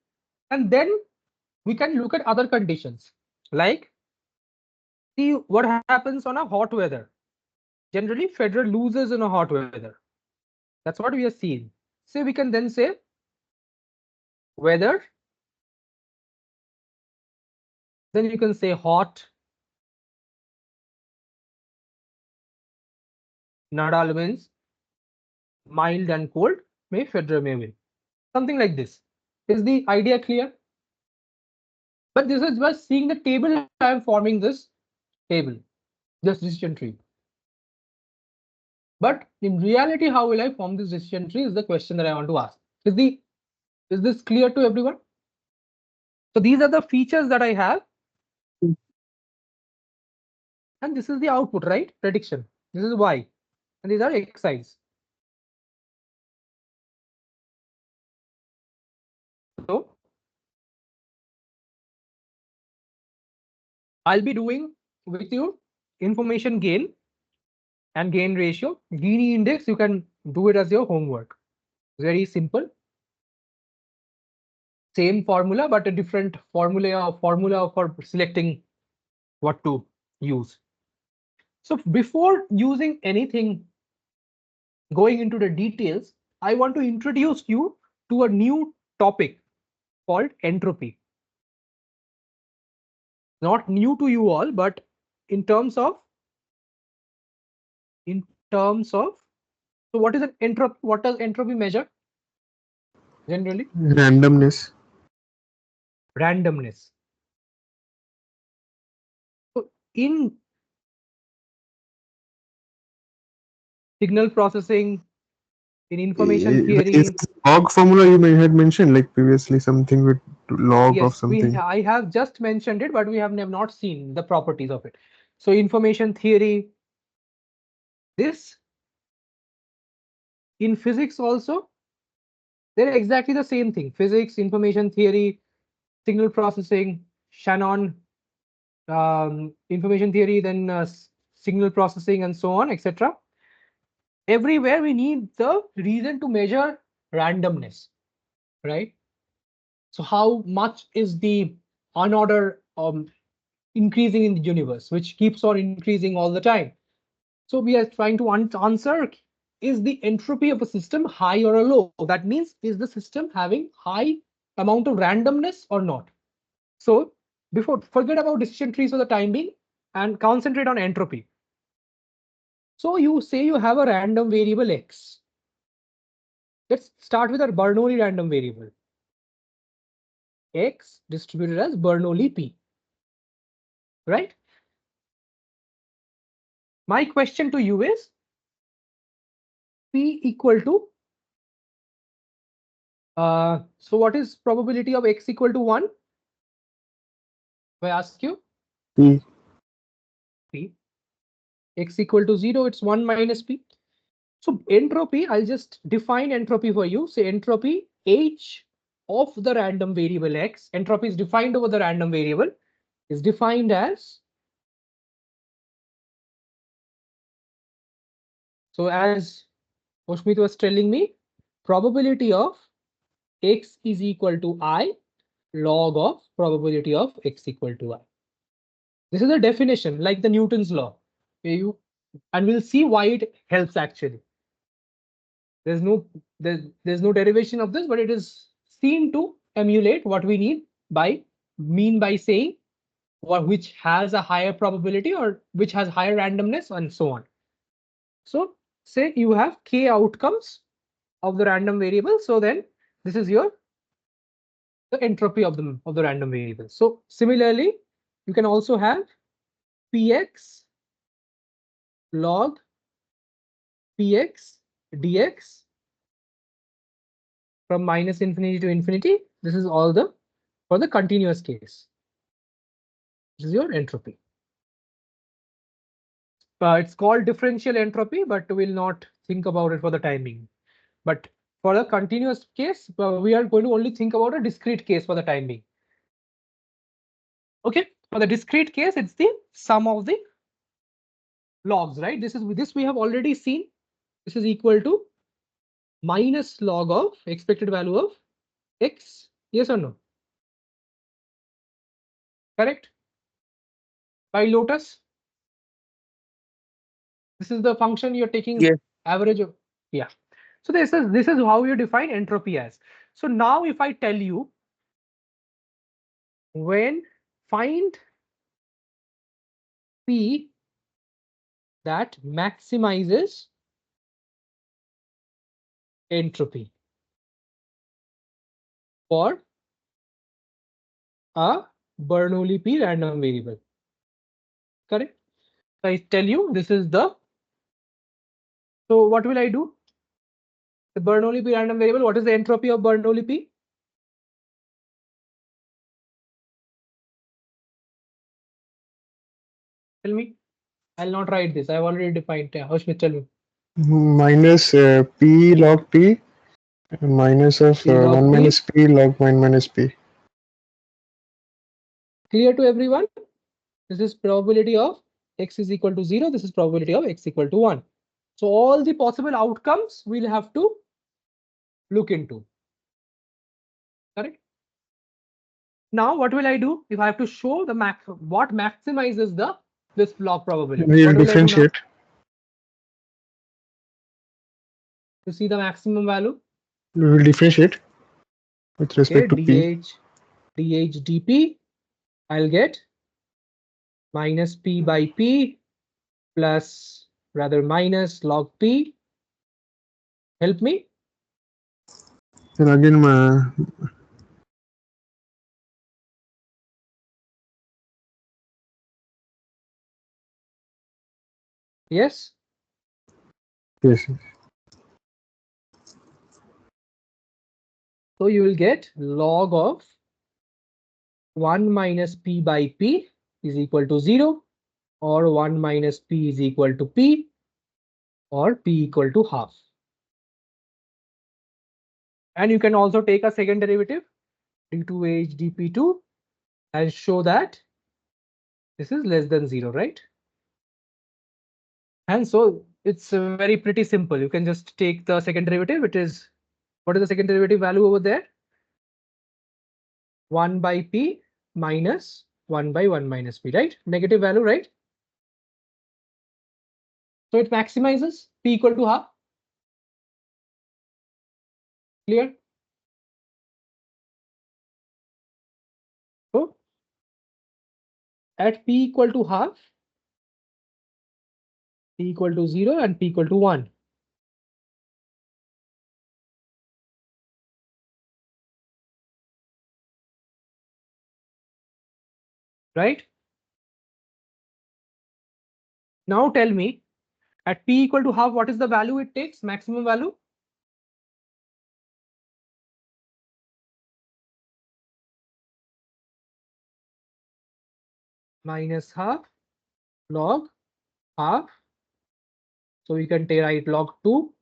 And then we can look at other conditions, like see what happens on a hot weather. Generally, Federer loses in a hot weather. That's what we are seeing. So we can then say weather. Then you can say hot. Nadal wins. Mild and cold, Federer may win. Something like this. Is the idea clear? But this is just seeing the table. I am forming this table, this decision tree. But in reality, how will I form this decision tree is the question that I want to ask. Is this clear to everyone? So these are the features that I have. And this is the output, right? Prediction. This is Y. And these are Xi's. So I'll be doing with you information gain and gain ratio. Gini index, you can do it as your homework. Very simple. Same formula, but a different formula for selecting what to use. So before using anything, going into the details, I want to introduce you to a new topic called entropy. Not new to you all, but in terms of so what is an entropy? What does entropy measure generally? Randomness. Randomness. So in signal processing, in information Is theory, log formula you may had mentioned like previously something with log of yes, something. I have just mentioned it, but we have not seen the properties of it. So information theory, this in physics also, they're exactly the same thing. Physics, information theory, signal processing, Shannon, information theory, then signal processing, and so on, etc. Everywhere we need the reason to measure randomness, right? So how much is the unordered increasing in the universe, which keeps on increasing all the time? So we are trying to answer, is the entropy of a system high or a low? That means, is the system having high amount of randomness or not? So forget about decision trees for the time being and concentrate on entropy. So you say you have a random variable X. Let's start with our Bernoulli random variable. X distributed as Bernoulli P. Right? My question to you is, P equal to, so what is probability of X equal to 1? If I ask you? P. P. x equal to 0, it's 1 minus p. So entropy, I'll just define entropy for you. Say entropy h of the random variable x. Entropy is defined over the random variable, is defined as, so as Oshmit was telling me, probability of x is equal to I log of probability of x equal to I. This is a definition like the Newton's law. And we'll see why it helps actually. There's no derivation of this, but it is seen to emulate what we need by saying which has a higher probability or which has higher randomness and so on. So say you have k outcomes of the random variable. So then this is the entropy of the random variable. So similarly, you can also have px log px dx from minus infinity to infinity. This is all for the continuous case. This is your entropy. It's called differential entropy, but we'll not think about it for the time being. But for the continuous case, we are going to only think about a discrete case for the time being. Okay, for the discrete case, it's the sum of the logs, right? This we have already seen. This is equal to minus log of expected value of x. Yes or no? Correct. By Lotus. This is the function you're taking Yes. average of. Yeah. So this is how you define entropy as. So now if I tell you when find P that maximizes entropy for a Bernoulli P random variable. Correct. So I tell you this is the. So what will I do? The Bernoulli P random variable. What is the entropy of Bernoulli P? Tell me. I'll not write this. I've already defined. Hoshmit, tell me. minus p log p minus of P log 1 P. minus p log 1 minus p. Clear to everyone? This is probability of x is equal to 0. This is probability of x equal to 1. So all the possible outcomes we'll have to look into. Correct? Now what will I do? If I have to show the what maximizes this log probability, We'll what will I do now? differentiate. To see the maximum value. We will differentiate with respect to p. dh dp. I'll get minus p by p plus minus log p. Help me. And again, Yes. yes. So you will get log of 1 minus p by p is equal to 0, or 1 minus p is equal to p, or p equal to half. And you can also take a second derivative, d2h dp2, and show that this is less than 0, right? And so it's very pretty simple. You can just take the second derivative. What is the second derivative value over there? 1 by p minus 1 by 1 minus p, right? Negative value, right? So it maximizes p equal to half. Clear? So at p equal to half, p equal to 0 and p equal to 1. Right? Now tell me, at p equal to half, what is the value it takes? Maximum value? Minus half log half So we can write log 2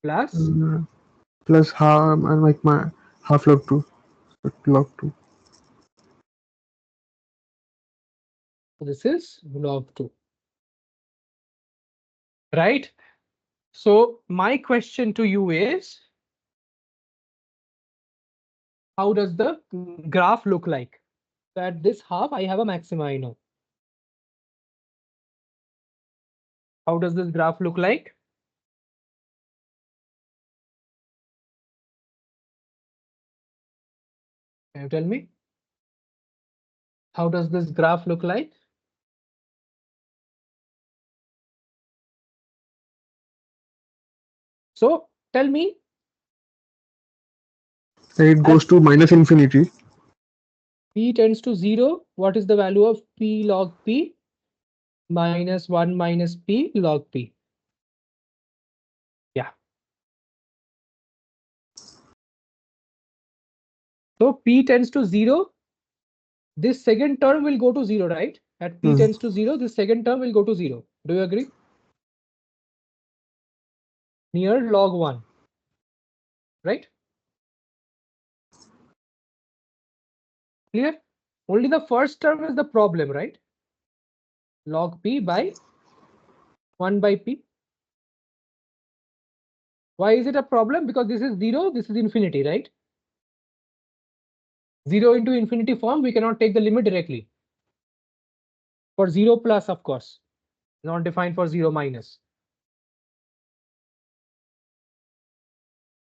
plus. Plus half and like my half log 2. Log 2. So this is log 2. Right? So my question to you is, how does the graph look like? So at this half, I have a maxima, I know. How does this graph look like? Can you tell me? How does this graph look like? So tell me. It goes to minus infinity. P tends to 0. What is the value of P log P? Minus 1 minus P log P. Yeah. So P tends to 0. This second term will go to 0, right? At P tends to 0, this second term will go to 0. Do you agree? Near log 1. Right? Clear? Only the first term is the problem, right? Log P by 1 by P. Why is it a problem? Because this is 0, this is infinity, right? 0 into infinity form, we cannot take the limit directly. For 0 plus, of course. Not defined for 0 minus.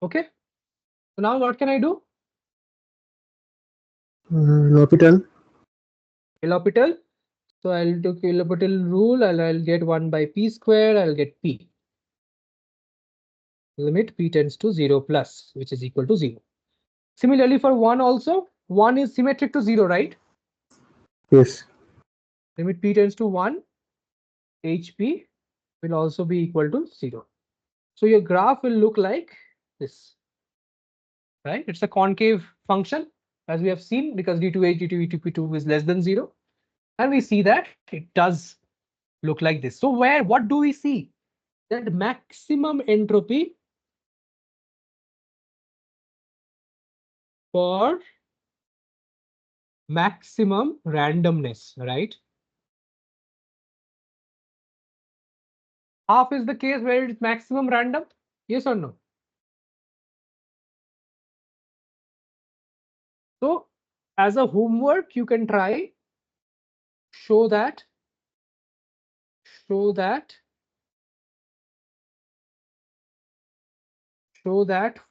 Okay. So now what can I do? L'Hopital. L'Hopital. So I'll do L'Hopital rule and I'll get 1 by P square. I'll get P. Limit P tends to 0 plus, which is equal to 0. Similarly, for 1 also, 1 is symmetric to 0, right? Yes. Limit P tends to 1, HP will also be equal to 0. So your graph will look like this, right? It's a concave function, as we have seen, because D2H, D2, D2P2 is less than 0. And we see that it does look like this. So what do we see? That maximum entropy for maximum randomness, right? Half is the case where it's maximum random. Yes or no? So as a homework, you can try show that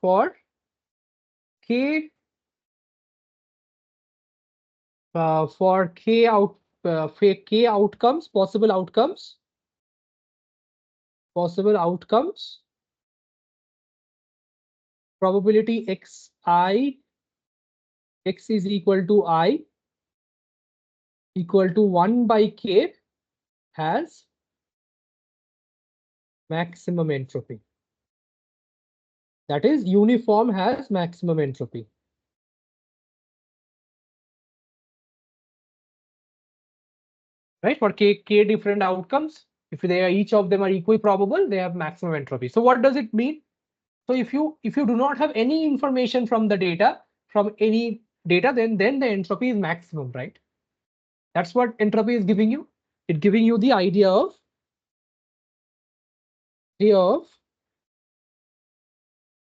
for k for k outcomes, possible outcomes, probability x is equal to I equal to 1 by k has maximum entropy. That is, uniform has maximum entropy. Right? For k different outcomes, if they are each of them are equally probable, they have maximum entropy. So what does it mean? So if you do not have any information from the data, from any data, then the entropy is maximum, right? That's what entropy is giving you. It's giving you the idea of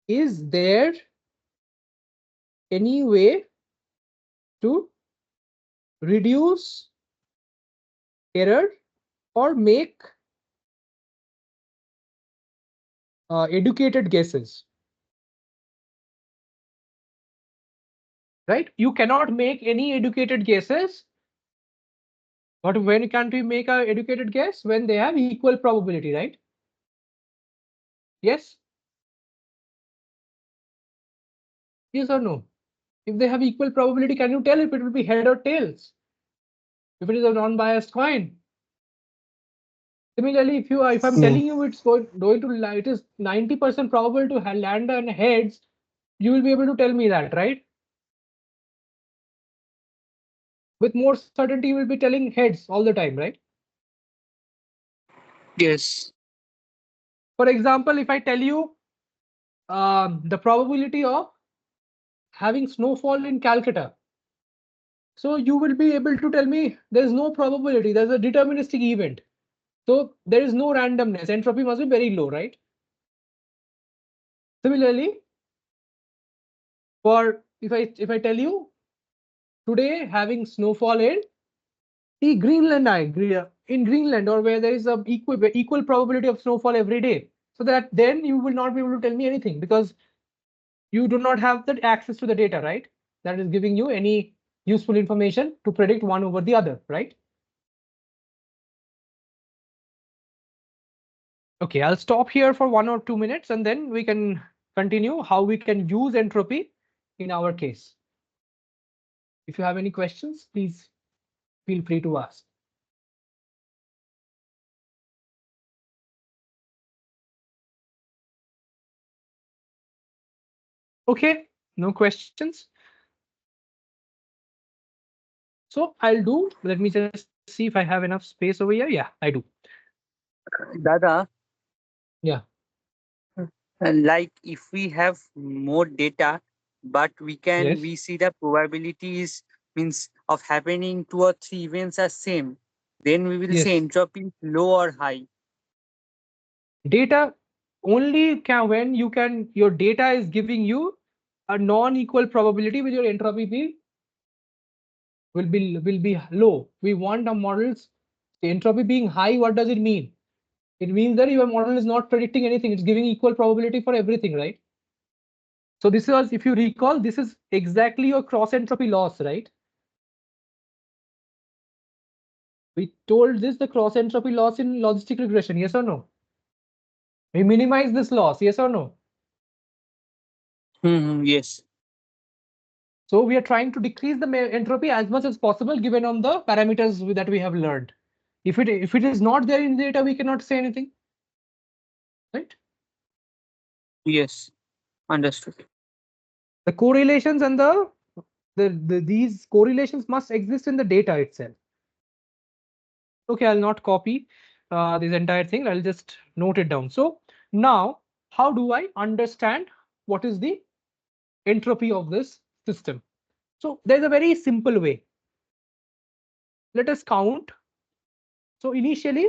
is there any way to reduce error or make educated guesses, right? You cannot make any educated guesses. But when can't we make an educated guess? When they have equal probability, right? Yes? Yes or no? If they have equal probability, can you tell if it will be head or tails? If it is a non-biased coin. Similarly, if I'm telling you it's going to it is 90% probable to land on heads, you will be able to tell me that, right? With more certainty, you will be telling heads all the time, right? Yes. For example, if I tell you the probability of having snowfall in Calcutta, so you will be able to tell me there is no probability, there's a deterministic event. So there is no randomness. Entropy must be very low, right? Similarly, for if I tell you today having snowfall in Greenland, I agree, in Greenland, or where there is a equal probability of snowfall every day, so that then you will not be able to tell me anything because you do not have the access to the data, right? That is giving you any useful information to predict one over the other, right? Okay, I'll stop here for 1 or 2 minutes and then we can continue how we can use entropy in our case. If you have any questions, please feel free to ask. Okay, no questions. So I'll do, let me just see if I have enough space over here. Yeah, I do. Dada, Yeah. like if we have more data, but Yes. we see the probabilities means of happening 2 or 3 events are same, then we will say Yes. entropy is low or high. Data only can when your data is giving you a non-equal probability with your entropy will be low. We want our models entropy being high. What does it mean? It means that your model is not predicting anything. It's giving equal probability for everything, right? So this was, if you recall, this is exactly your cross entropy loss, right? We told this the cross entropy loss in logistic regression, yes or no? We minimize this loss, yes or no? Yes. So we are trying to decrease the entropy as much as possible given on the parameters that we have learned. If it is not there in the data, we cannot say anything, right? Yes. Understood. The correlations and these correlations must exist in the data itself. Okay, I'll not copy this entire thing. I'll just note it down. So now, how do I understand what is the entropy of this system? So there's a very simple way. Let us count. So initially,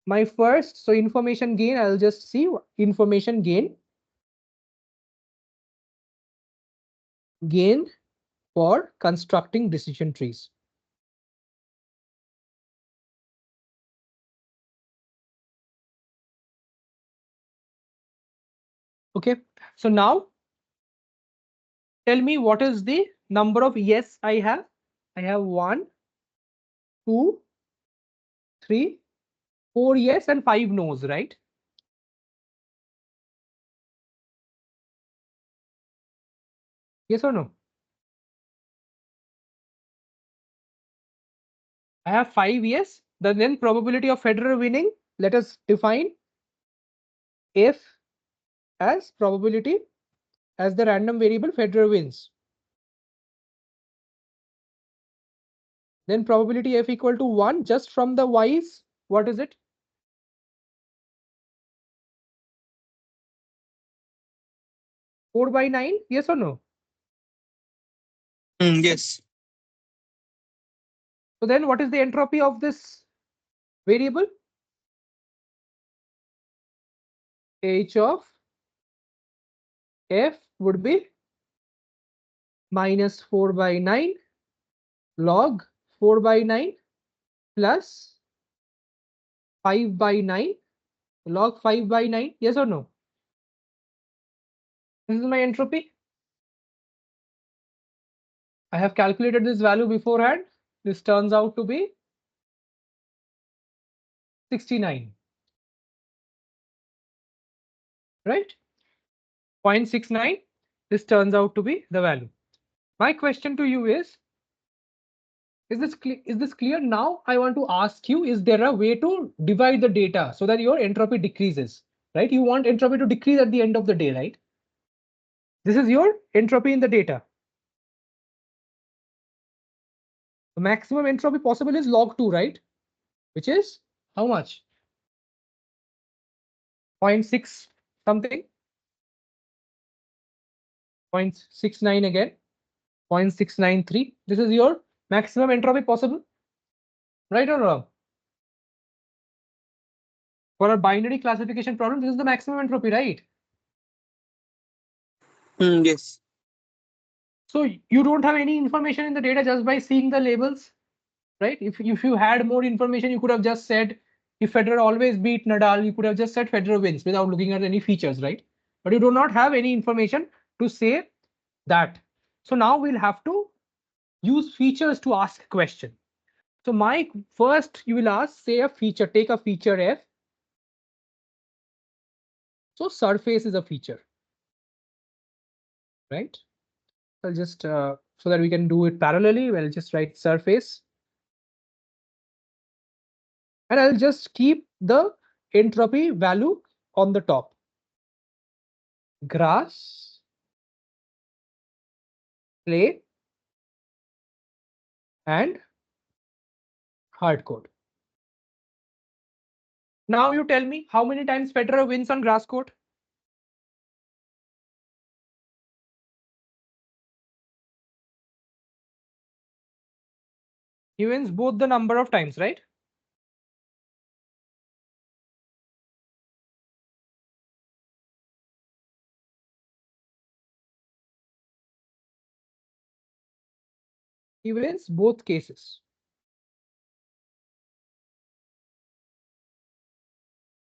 my first, so information gain, I'll just see information gain for constructing decision trees. Okay, so now tell me what is the number of yes I have. I have 1, 2, 3, 4 yes and 5 no's, right? Yes or no? I have 5 yes. Then probability of Federer winning. Let us define F as probability as the random variable Federer wins. Then probability F equal to 1 just from the y's. What is it? 4/9. Yes or no? Yes. So then what is the entropy of this variable? H of F would be minus 4/9 log 4/9 plus 5/9 log 5/9. Yes or no? This is my entropy. I have calculated this value beforehand. This turns out to be 69. Right? 0.69. This turns out to be the value. My question to you is this clear? Now I want to ask you, is there a way to divide the data so that your entropy decreases, right? You want entropy to decrease at the end of the day, right? This is your entropy in the data. The maximum entropy possible is log 2, right? Which is how much? 0.6 something, 0.69 again, 0.693. This is your maximum entropy possible, right or wrong? For a binary classification problem, this is the maximum entropy, right? Yes. So you don't have any information in the data just by seeing the labels, right? If you had more information, you could have just said if Federer always beat Nadal, you could have just said Federer wins without looking at any features, right? But you do not have any information to say that. So now we'll have to use features to ask a question. So Mike, first you will ask, say a feature, take a feature F. So surface is a feature, right? I'll just, so that we can do it parallelly, we'll just write surface. And I'll just keep the entropy value on the top. Grass, clay, and hard court. Now you tell me how many times Federer wins on grass court? He wins both the number of times, right? He wins both cases.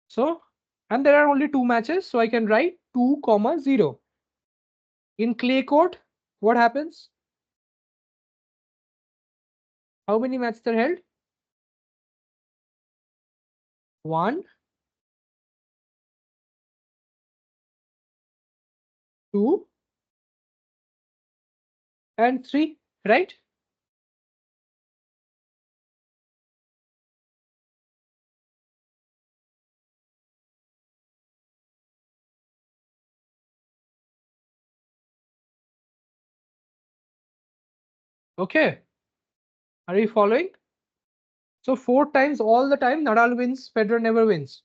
So, and there are only two matches, so I can write 2, 0. In clay court, what happens? How many matches are held? 1, 2, and 3, right? Okay. Are you following? So 4 times all the time, Nadal wins, Federer never wins.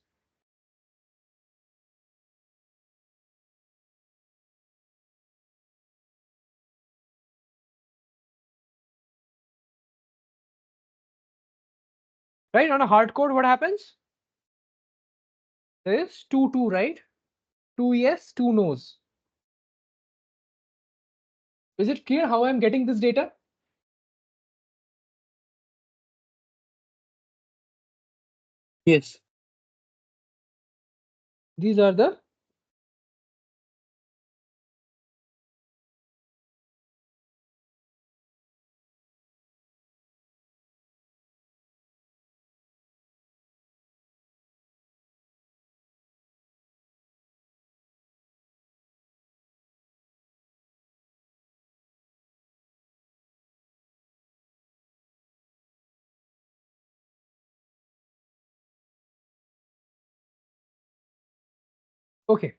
Right? On a hard court, what happens? There is 2, 2, right? 2 yes, 2 no's. Is it clear how I'm getting this data? Yes. These are the okay.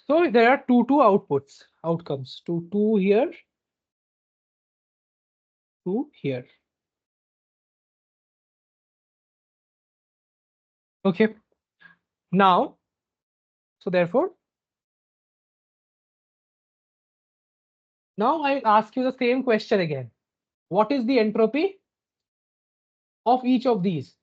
So there are 2, 2 outputs, outcomes. 2, 2 here, 2 here. Okay. Now, so therefore, now I ask you the same question again. What is the entropy of each of these?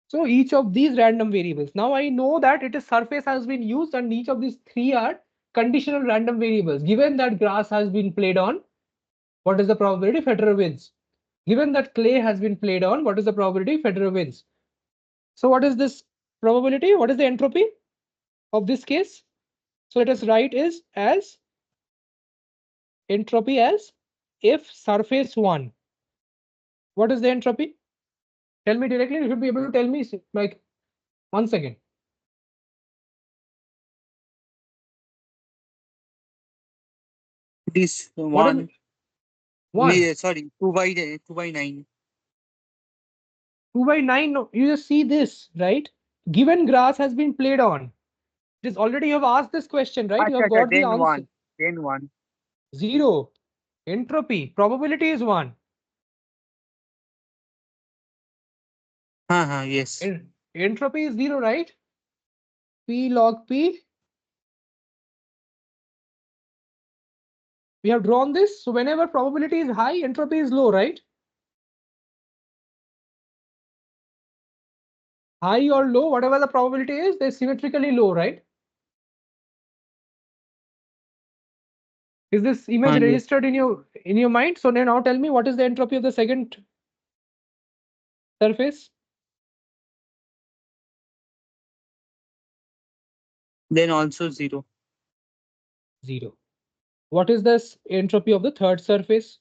So each of these random variables. Now I know that it is surface has been used and each of these 3 are conditional random variables. Given that grass has been played on, what is the probability Federer wins? Given that clay has been played on, what is the probability Federer wins? So what is this probability? What is the entropy of this case? So let us write is as entropy as if surface 1. What is the entropy? Tell me directly. You should be able to tell me like 1 second. This What is 1. 1? Sorry, 2 by 9. 2 by 9. No, you just see this, right? Given grass has been played on. It is already you have asked this question, right? You Acha, have acha, got the then answer. 1. Then 1. 0. Entropy. Probability is 1. Yes. Entropy is 0, right? P log P. We have drawn this. So whenever probability is high, entropy is low, right? High or low, whatever the probability is, they're symmetrically low, right? Is this image Yes. registered in your mind? So now tell me, what is the entropy of the second surface? Then also 0. 0. What is this entropy of the third surface?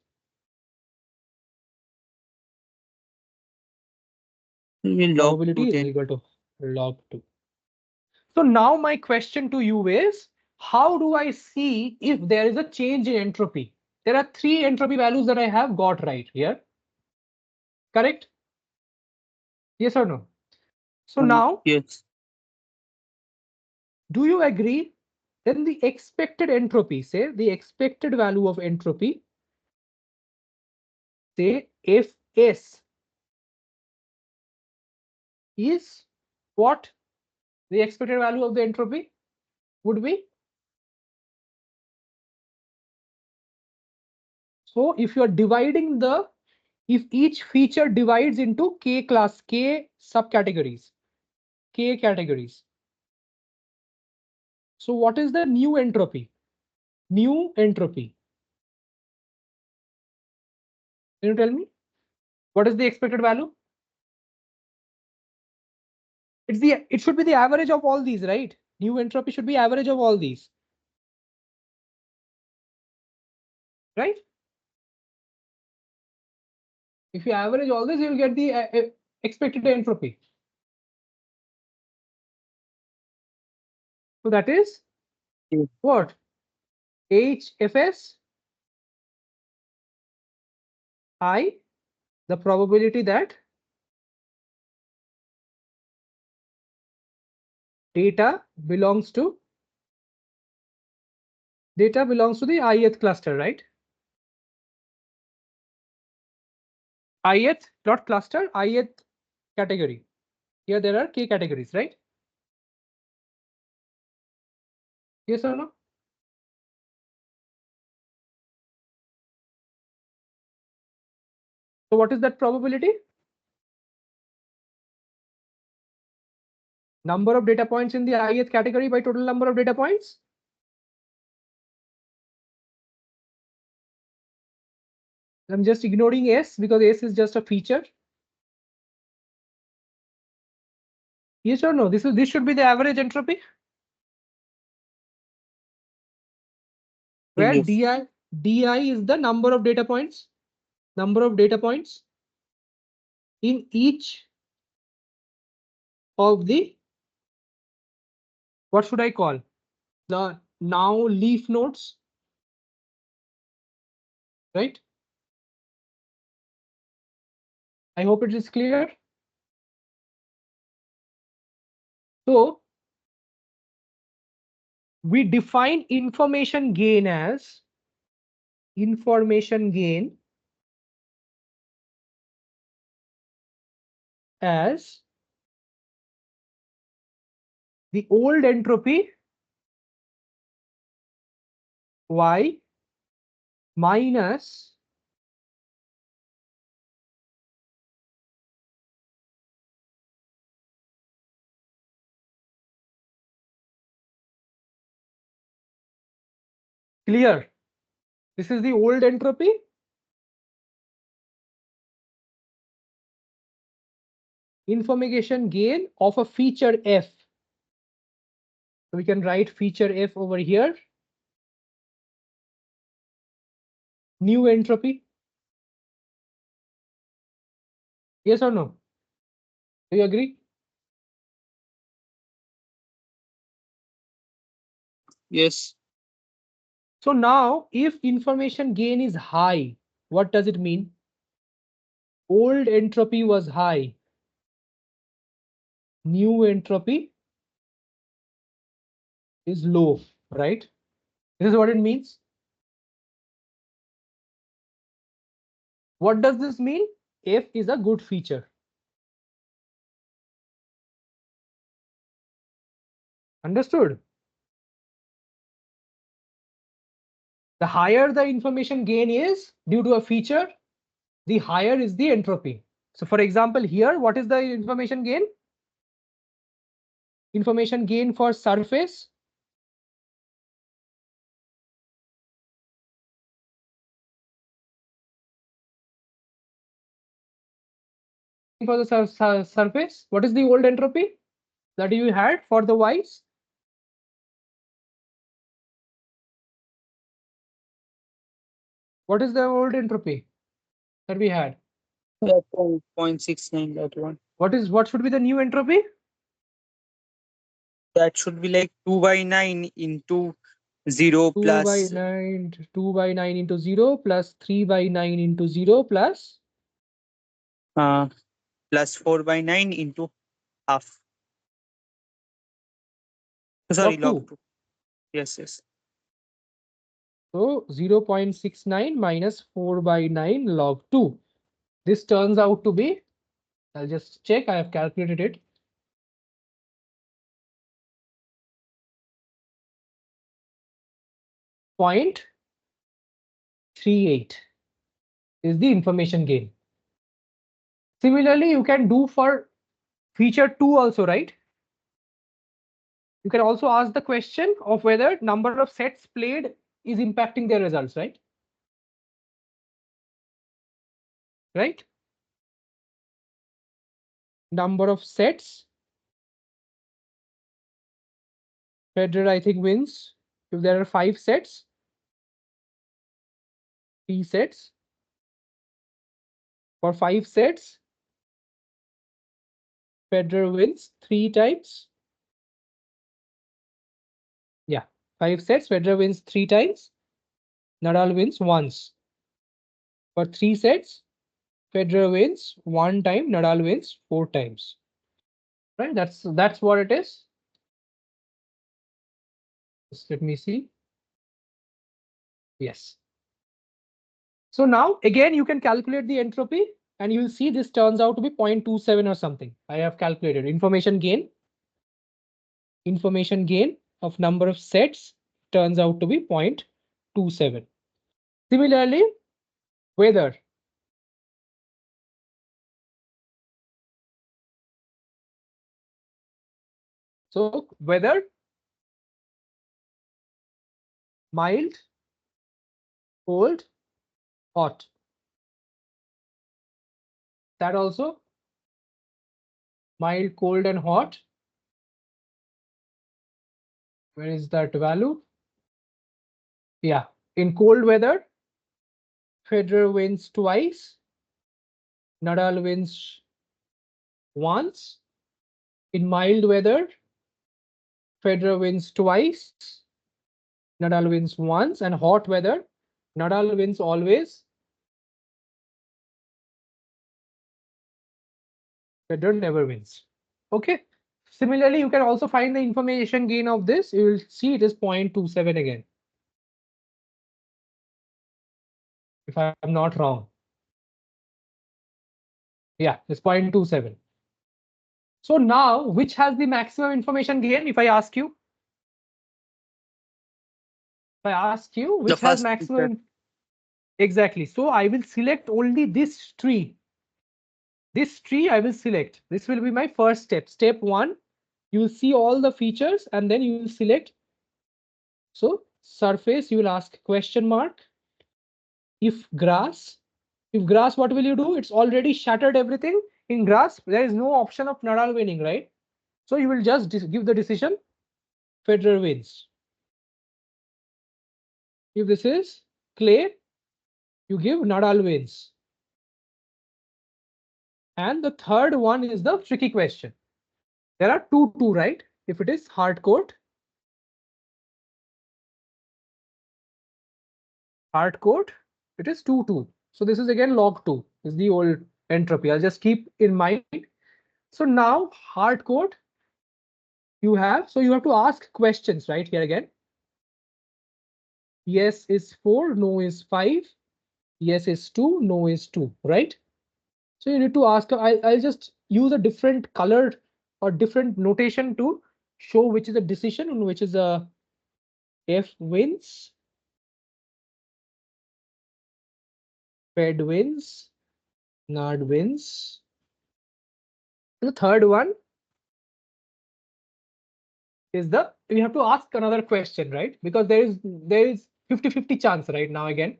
We will log 2 Probability is then. equal to log 2. So now my question to you is, how do I see if there is a change in entropy? There are 3 entropy values that I have got right here. Correct? Yes or no? So now, Yes. do you agree? Then the expected entropy, say the expected value of entropy, say if S is what the expected value of the entropy would be. So if you are dividing if each feature divides into K subcategories, K categories. So what is the new entropy? New entropy. Can you tell me? What is the expected value? It should be the average of all these, right? New entropy should be average of all these. Right? If you average all this, you will get the expected entropy. So that is what? HFS I, the probability that data belongs to the ith cluster, right? Ith, not cluster, ith category. Here there are K categories, right? Yes or no? So what is that probability? Number of data points in the ith category by total number of data points. I'm just ignoring S because S is just a feature. Yes or no? This should be the average entropy. Where Yes. di is the number of data points. Number of data points in each of the, what should I call, the now leaf nodes, right? I hope it is clear. So we define information gain as as the old entropy y minus clear. This is the old entropy information gain of a feature f. So we can write feature f over here. New entropy. Yes or no? Do you agree? Yes. So now if information gain is high, what does it mean? Old entropy was high. New entropy is low, right? This is what it means. What does this mean? F is a good feature. Understood? The higher the information gain is due to a feature, the higher is the entropy. So for example, here, what is the information gain? Information gain for surface. For the surface, what is the old entropy that you had for the Y's? What is the old entropy that we had? 0.69, that one. What should be the new entropy? That should be like 2 by 9 into 0 2 by plus 9, 2 by 9 into 0 plus 3 by 9 into 0 uh, plus 4 by 9 into half. Sorry, log log 2. 2. Yes, yes. So 0.69 minus 4 by 9 log 2. This turns out to be, I'll just check, I have calculated it. 0.38 is the information gain. Similarly, you can do for feature 2 also, right? You can also ask the question of whether number of sets played is impacting their results, right? Right? Number of sets. Federer, I think, wins. If there are 5 sets, 3 sets. For 5 sets, Federer wins 3 times. Yeah, 5 sets, Federer wins 3 times. Nadal wins once. For 3 sets, Federer wins 1 time, Nadal wins 4 times. Right? That's what it is. Just let me see. Yes. So now again you can calculate the entropy and you will see this turns out to be 0.27 or something. I have calculated information gain. Information gain of number of sets turns out to be 0.27. Similarly, weather. So weather, mild, cold, hot. That also mild, cold, and hot. Where is that value? Yeah, in cold weather, Federer wins twice, Nadal wins once. In mild weather, Federer wins twice, Nadal wins once, and hot weather, Nadal wins always, Federer never wins. Okay. Similarly, you can also find the information gain of this. You will see it is 0.27 again, if I'm not wrong. Yeah, it's 0.27. So now, which has the maximum information gain? If I ask you, The which has first feature. maximum? Exactly. So I will select only this tree. This tree I will select. This will be my first step. Step 1, you will see all the features and then you will select. So surface, you will ask question mark. If grass, what will you do? It's already shattered everything. In grass, there is no option of Nadal winning, right? So you will just give the decision, Federer wins. If this is clay, you give Nadal wins. And the third one is the tricky question. There are two, right? If it is hard court, it is 2. So this is again log 2 is the old entropy. I'll just keep in mind. So now hard court you have, so you have to ask questions right here again. Yes is 4, no is 5. Yes is 2, no is 2, right? So you need to ask, I'll just use a different colored or different notation to show which is a decision and which is a F wins, Fed wins, Nard wins. The third one is we have to ask another question, right? Because there is 50-50 chance right now again.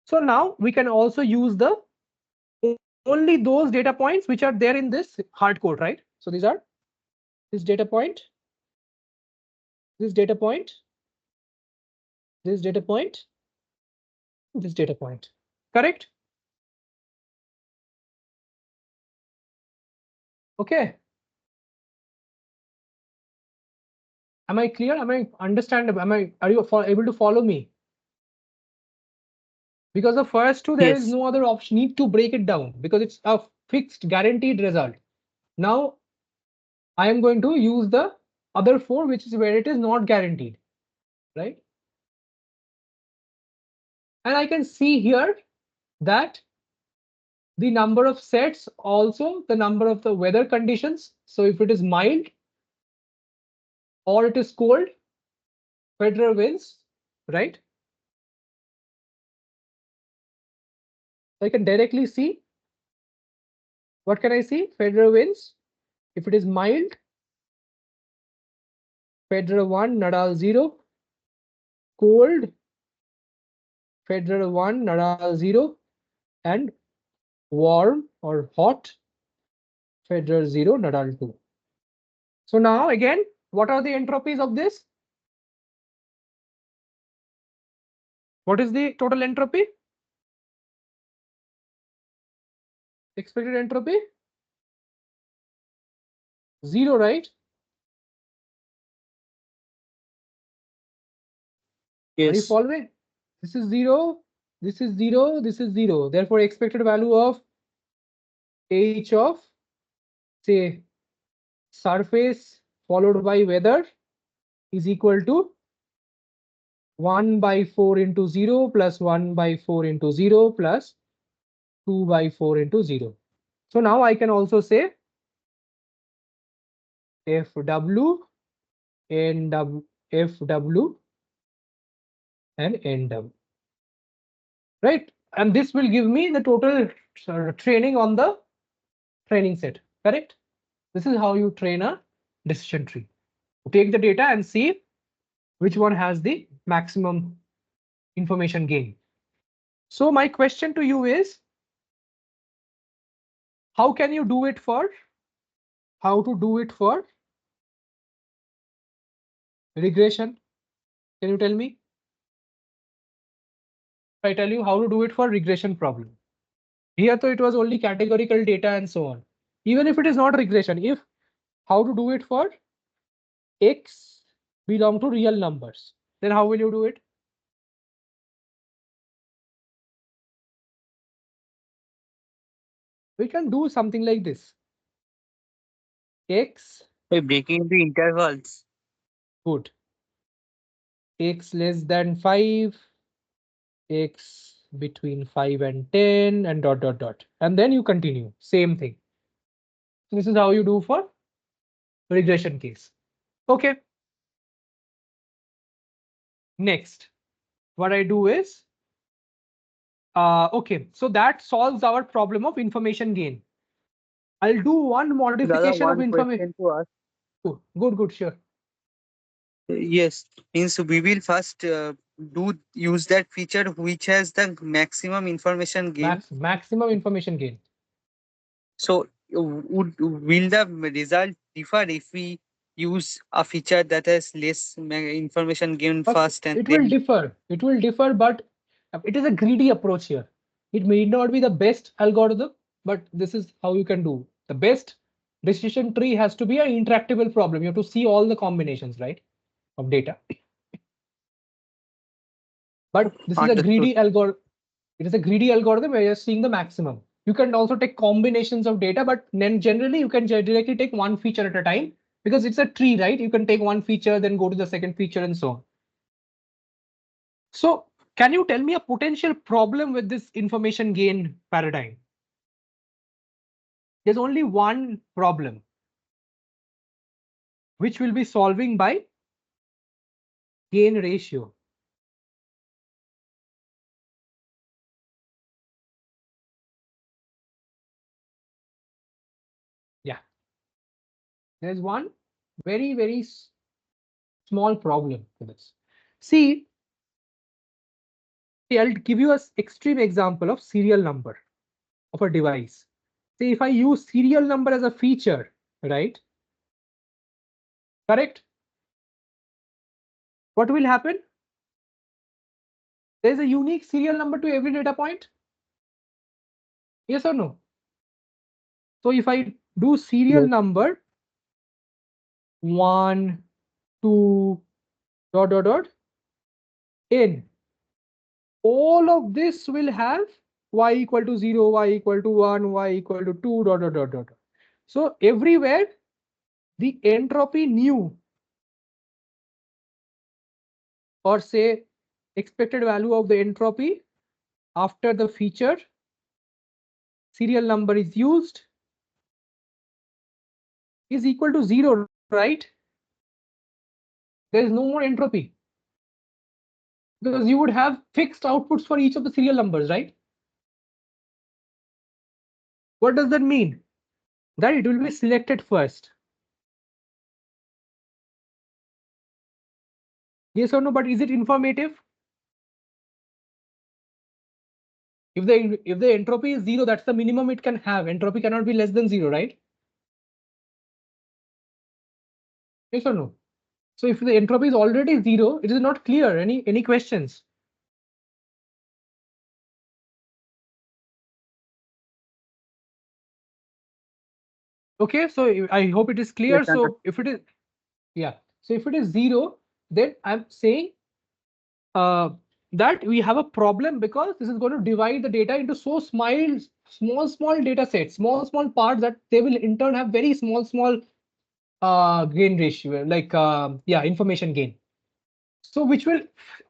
So now we can also use the only those data points which are there in this hard code, right? So these are this data point, this data point, this data point, this data point. Correct? Okay. Am I clear? Am I understandable? Are you able to follow me? Because the first two, there is Yes. no other option. Need to break it down because it's a fixed guaranteed result. Now I am going to use the other four, which is where it is not guaranteed, right? And I can see here that the number of sets, also the number of the weather conditions. So if it is mild or it is cold, Federer wins, right? I can directly see. What can I see? Federer wins. If it is mild, Federer 1, Nadal 0. Cold, Federer 1, Nadal 0. And warm or hot, Federer 0, Nadal 2. So now again, what are the entropies of this? What is the total entropy? Expected entropy? 0, right? Are you Yes. following? This is 0, this is 0, this is 0. Therefore, expected value of H of, say, surface followed by weather is equal to 1 by 4 into 0 plus 1 by 4 into 0 plus 2 by 4 into 0. So now I can also say FW, NW, FW, and NW, right? And this will give me the total training on the training set, correct? This is how you train a decision tree. Take the data and see which one has the maximum information gain. So my question to you is, how can you do it for, how to do it for regression? Can you tell me? If I tell you how to do it for regression problem. Here, though, it was only categorical data and so on. Even if it is not regression, if how to do it for X belong to real numbers, then how will you do it? We can do something like this. X, By breaking into intervals. good. X less than 5, X between 5 and 10, and dot dot dot. And then you continue. Same thing. This is how you do for regression case. Okay. Next, what I do is, okay, so that solves our problem of information gain. I'll do one Rather, modification of one information. question to ask. Good, sure. Yes, means we will first do use that feature which has the maximum information gain. Maximum information gain. So will the result differ if we use a feature that has less information gain But first and it will then? differ. It will differ, but it is a greedy approach here. It may not be the best algorithm, but this is how you can do. The best decision tree has to be an intractable problem. You have to see all the combinations, right, of data. But this is a Understood. greedy algorithm. It is a greedy algorithm where you're seeing the maximum. You can also take combinations of data, but then generally you can directly take one feature at a time because it's a tree, right? You can take one feature, then go to the second feature and so on. So can you tell me a potential problem with this information gain paradigm? There's only one problem. which will be solving by gain ratio. Yeah. There's one very small problem for this. See, I'll give you an extreme example of serial number of a device. See, if I use serial number as a feature, right? Correct? What will happen? There's a unique serial number to every data point. Yes or no? So if I do serial Yes. number 1, 2, dot n, all of this will have y equal to 0, y equal to 1, y equal to 2, dot. So everywhere the entropy nu, or say expected value of the entropy after the feature serial number is used, is equal to 0, right? There is no more entropy because you would have fixed outputs for each of the serial numbers, right? What does that mean? That it will be selected first. Yes or no? But is it informative? If the entropy is 0, that's the minimum it can have. Entropy cannot be less than 0, right? Yes or no? So if the entropy is already 0, it is not clear. Any questions? Okay, so I hope it is clear. Yes, So if it is, yeah, so if it is 0, then I'm saying that we have a problem because this is going to divide the data into so small data sets, small parts, that they will in turn have very small gain ratio, like yeah, information gain. So which will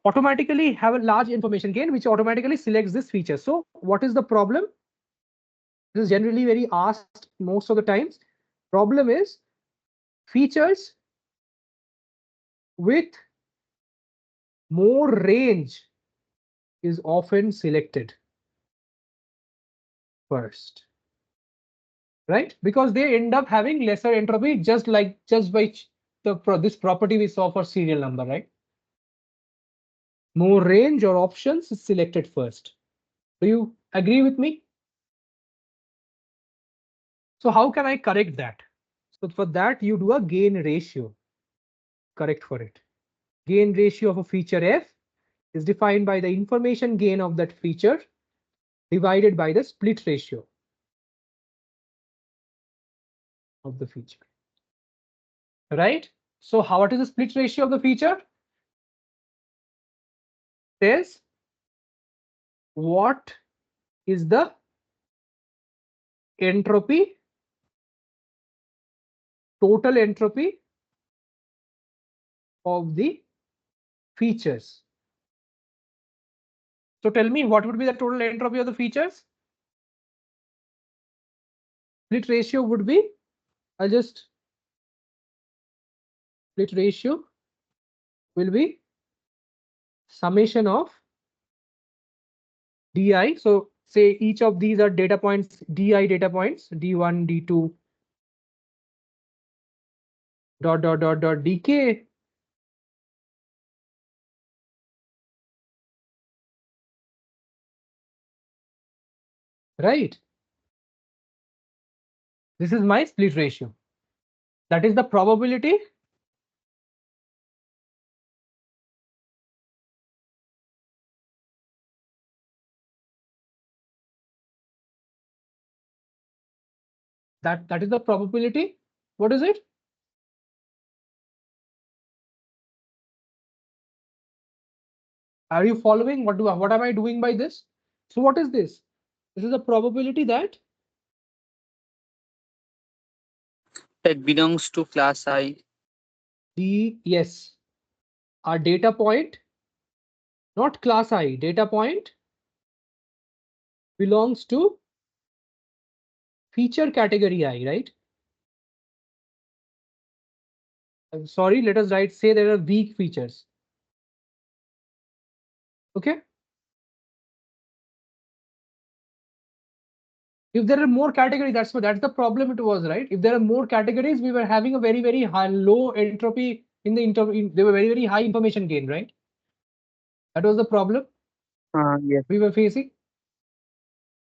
automatically have a large information gain, which automatically selects this feature. So what is the problem? This is generally very asked most of the times. Problem is features with more range is often selected first, right? Because they end up having lesser entropy, just by this property we saw for serial number, right? More range or options is selected first. Do you agree with me? So how can I correct that? So for that, you do a gain ratio. Correct for it. Gain ratio of a feature f is defined by the information gain of that feature divided by the split ratio of the feature. Right? So what is the split ratio of the feature? Says what is the entropy, total entropy of the features. So tell me, what would be the total entropy of the features? Split ratio would be, I'll just, split ratio will be summation of di. So say each of these are data points, di data points, d1, d2, dot dk. Right? This is my split ratio. That is the probability that is the probability. What is it? Are you following? What am I doing by this? So what is this? This is a probability that that belongs to class I. yes, a data point, not class I, data point belongs to feature category I, right? sorry, let us write, say there are weak features. Okay. If there are more categories, that's the problem it was, right? If there are more categories, we were having a very high low entropy in the they were very high information gain, right? That was the problem Yes. we were facing.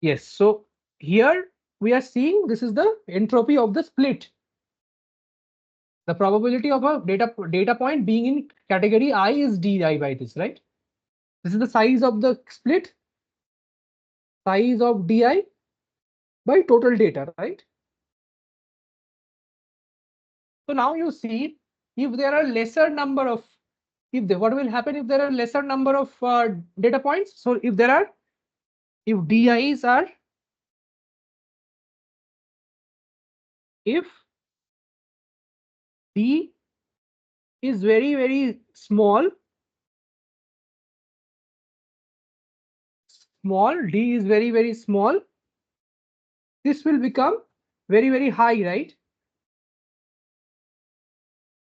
Yes. So here we are seeing this is the entropy of the split. The probability of a data point being in category I is di by this, right? This is the size of the split, size of di by total data, right? So now you see if there are lesser number of, what will happen if there are lesser number of data points. So if DIs are, if D is very small, D is very small, this will become very high, right?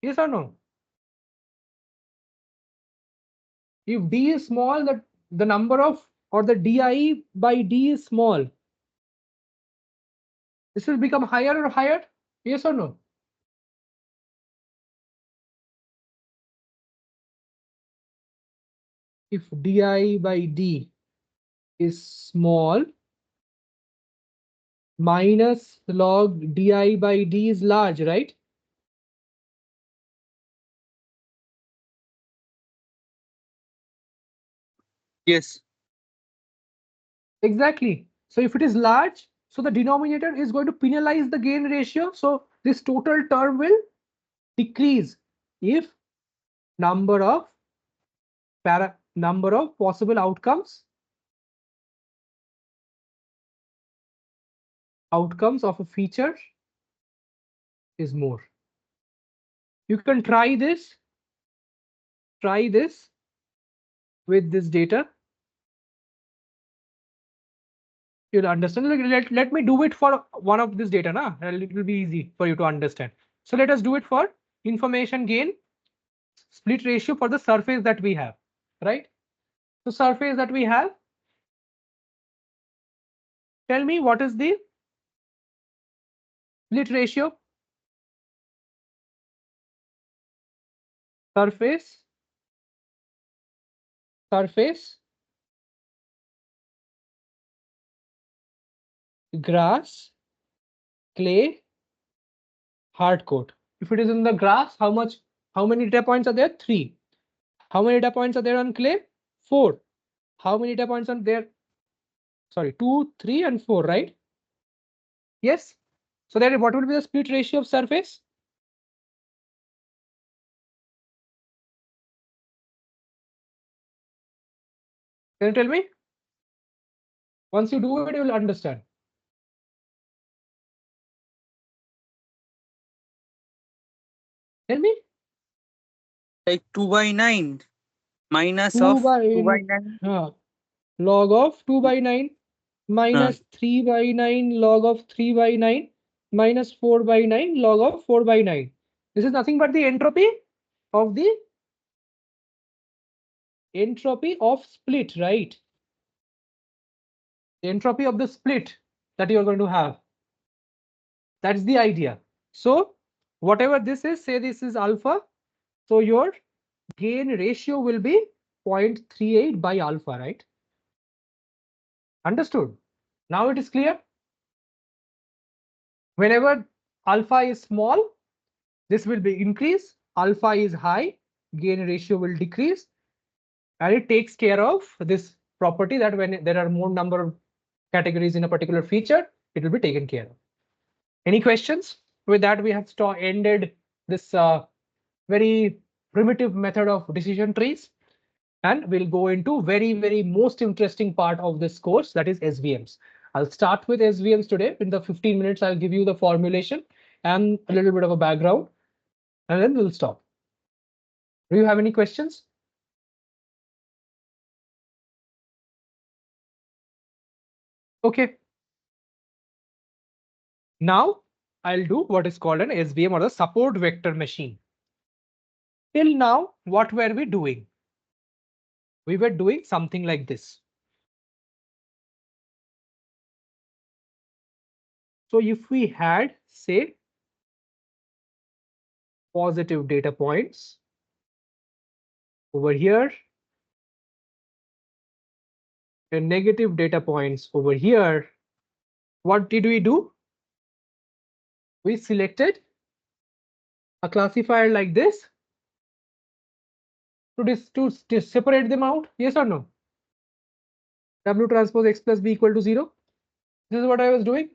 Yes or no? If D is small, the number of, or the DI by D is small, this will become higher or higher? Yes or no? If DI by D is small, minus log di by d is large, right? Yes. Exactly. So if it is large, so the denominator is going to penalize the gain ratio. So this total term will decrease if number of possible outcomes of a feature is more. You can try this with this data. You'll understand. Let me do it for one of this data, na? It will be easy for you to understand. So let us do it for information gain split ratio for the surface that we have, right? So surface that we have, tell me what is the split ratio? Surface, grass, clay, hard coat. If it is in the grass, how many data points are there? 3. How many data points are there on clay? 4. How many data points are there? Sorry, 2, 3, and 4, right? Yes. So then what will be the split ratio of surface? Can you tell me? Once you do it, you will understand. Tell me. Like 2 by 9 minus 2 of by 2 by 9. log of 2 by 9 Uh, minus 3 by 9 log of 3 by 9 minus 4 by 9 log of 4 by 9. This is nothing but the of the entropy of split, right? The entropy of the split that you are going to have. That's the idea. So whatever this is, say this is alpha. So your gain ratio will be 0.38 by alpha, right? Understood? Now it is clear. Whenever alpha is small, this will be increase. Alpha is high, gain ratio will decrease. And it takes care of this property that when there are more number of categories in a particular feature, it will be taken care of. Any questions? With that, we have ended this very primitive method of decision trees. And we'll go into very most interesting part of this course, that is SVMs. I'll start with SVMs today. In the 15 minutes, I'll give you the formulation and a little bit of a background, and then we'll stop. Do you have any questions? Okay. Now I'll do what is called an SVM, or the support vector machine. Till now, what were we doing? We were doing something like this. So if we had, say, positive data points over here and negative data points over here, what did we do? We selected a classifier like this to separate them out. Yes or no? W transpose x plus b equal to 0. This is what I was doing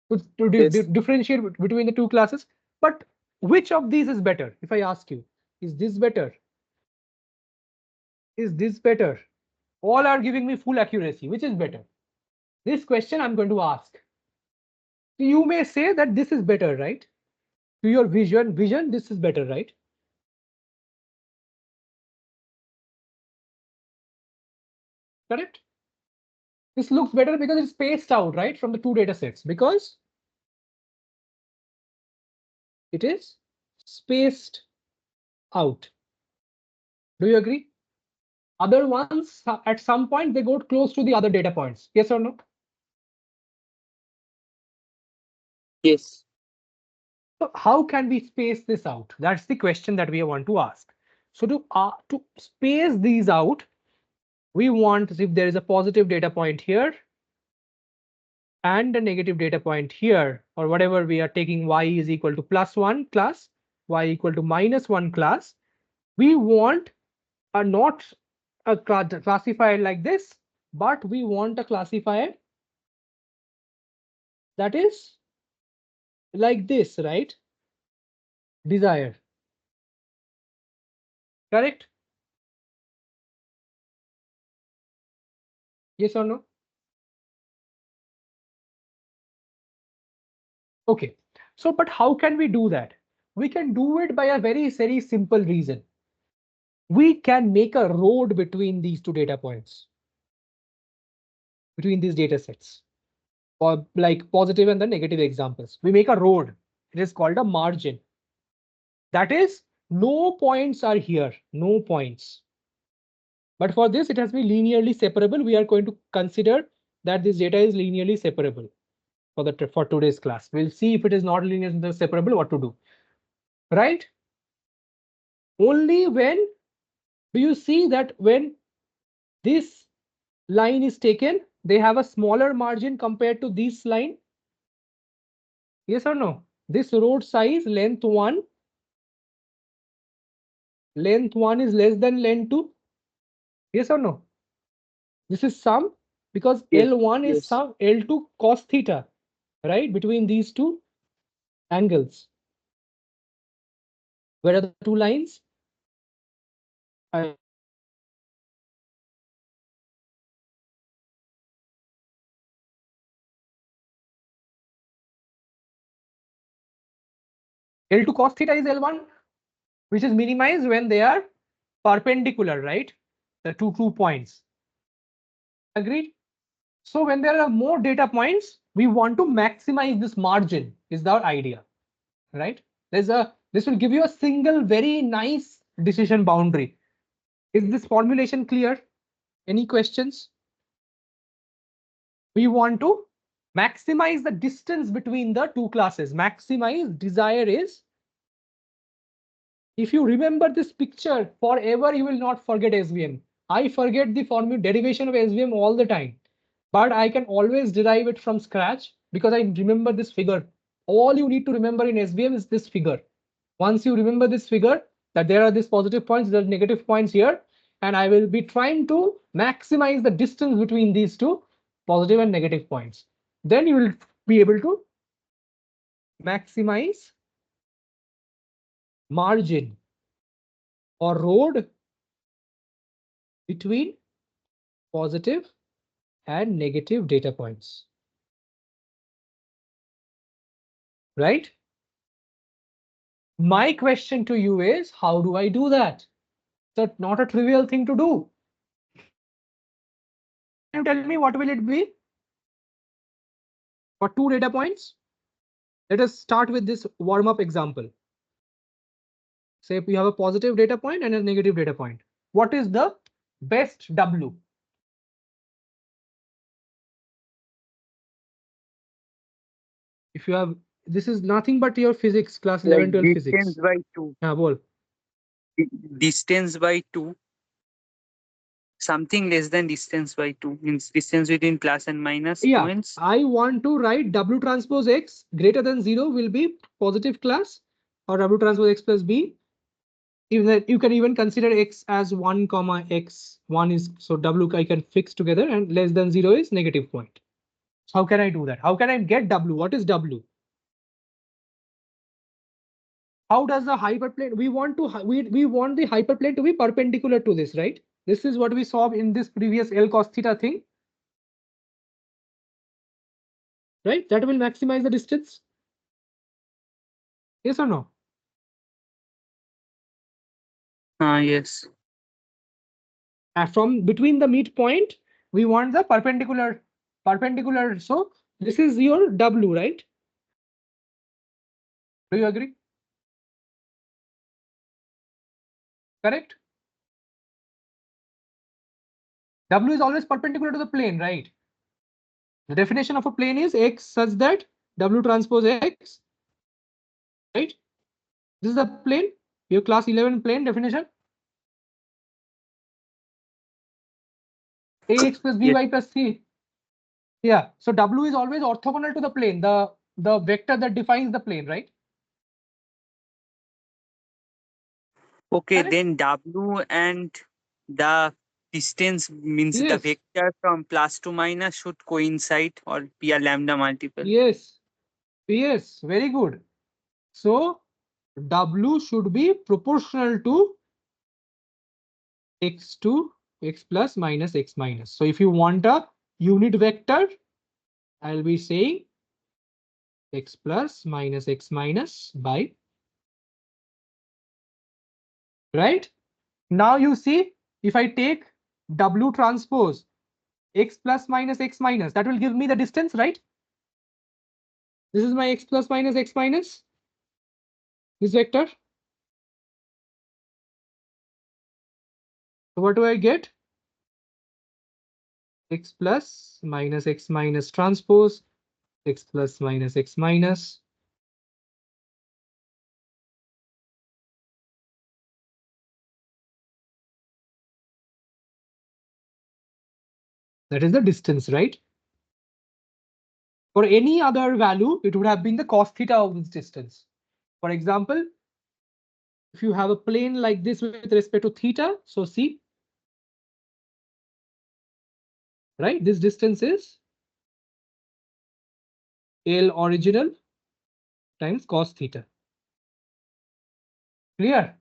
to Yes. differentiate between the two classes. But which of these is better? If I ask you, is this better? Is this better? All are giving me full accuracy. Which is better? This question I'm going to ask. You may say that this is better, right? To your vision, this is better, right? Correct? This looks better because it's spaced out, right, from the two data sets, because it is spaced out. Do you agree? Other ones, at some point, they go close to the other data points. Yes or no? Yes. So how can we space this out? That's the question that we want to ask. So to space these out, we want, if there is a positive data point here and a negative data point here, or whatever we are taking, y is equal to +1 class, y equal to -1 class, we want not a classifier like this, but we want a classifier that is like this, right? Desire. Correct? Yes or no? Okay. So, but how can we do that? We can do it by a very simple reason. We can make a road between these two data points, between these data sets, or like positive and the negative examples. We make a road. It is called a margin. That is, no points are here, no points. But for this, it has to be linearly separable. We are going to consider that this data is linearly separable for today's class. We'll see if it is not linearly separable, what to do. Right? Only when do you see that when this line is taken, they have a smaller margin compared to this line? Yes or no? This road size length 1 is less than length 2. Yes or no? This is sum because Yes. L1 is Yes. sum L2 cos theta, right? Between these two angles. Where are the two lines? L2 cos theta is L1, which is minimized when they are perpendicular, right? The two points. Agreed? So when there are more data points, we want to maximize this margin, is the idea, right? This will give you a single very nice decision boundary. Is this formulation clear? Any questions? We want to maximize the distance between the two classes. Maximize desire is, if you remember this picture forever, you will not forget SVM. I forget the formula derivation of SVM all the time, but I can always derive it from scratch because I remember this figure. All you need to remember in SVM is this figure. Once you remember this figure, that there are these positive points, there are negative points here, and I will be trying to maximize the distance between these two positive and negative points. Then you will be able to maximize margin or road between positive and negative data points. Right? My question to you is, how do I do that? That's not a trivial thing to do. Can you tell me what will it be? For two data points? Let us start with this warm-up example. Say if you have a positive data point and a negative data point. What is the best W? If you have, this is nothing but your physics, class 11, Like 12 distance physics. by 2. Yeah, bol. Distance by 2. Something less than distance by 2 means distance between plus and minus Yeah, points. I want to write W transpose X greater than 0 will be positive class, or W transpose X plus B. Even that you can even consider X as 1 comma X. 1 is, so W I can fix together, and less than 0 is negative point. So how can I do that? How can I get W? What is W? How does the hyperplane, we want to, we want the hyperplane to be perpendicular to this, right? This is what we saw in this previous L cos theta thing, right? That will maximize the distance. Yes or no? Yes. From between the midpoint, we want the perpendicular. So this is your W, right? Do you agree? Correct. W is always perpendicular to the plane, right? The definition of a plane is X such that W transpose X, right? This is the plane, your class 11 plane definition. Ax plus Yes. by plus c. Yeah, so W is always orthogonal to the plane, the vector that defines the plane, right? Okay, Correct? then W and the distance means the Yes, vector from plus to minus should coincide or be a lambda multiple. yes, yes, very good. So W should be proportional to x2, x plus minus x minus. So if you want a unit vector, I'll be saying x plus minus x minus by, right? Now you see, if I take W transpose x plus minus x minus, that will give me the distance, right? This is my x plus minus x minus, this vector. So what do I get? X plus minus x minus transpose, x plus minus x minus. That is the distance, right? For any other value, it would have been the cos theta of this distance. For example, if you have a plane like this with respect to theta, so see, right? This distance is L original times cos theta. Clear?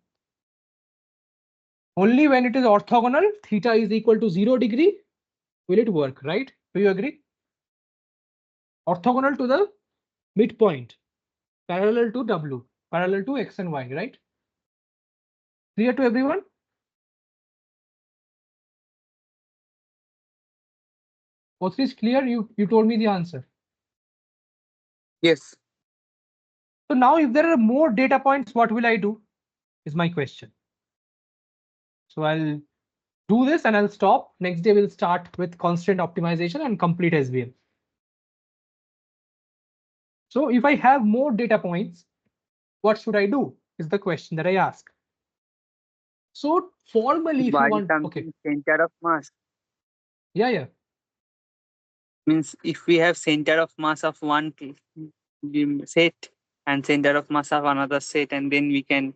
Only when it is orthogonal, theta is equal to 0 degree, will it work, right? Do you agree? Orthogonal to the midpoint, parallel to W, parallel to X and Y, right? Clear to everyone? Both is clear? You told me the answer. Yes. So now if there are more data points, what will I do? Is my question. So I'll do this and I'll stop. Next day we'll start with constraint optimization and complete SVM. So if I have more data points, what should I do? Is the question that I ask. So formally, if you Why want, okay, something center of mass yeah. means if we have center of mass of one set and center of mass of another set, and then we can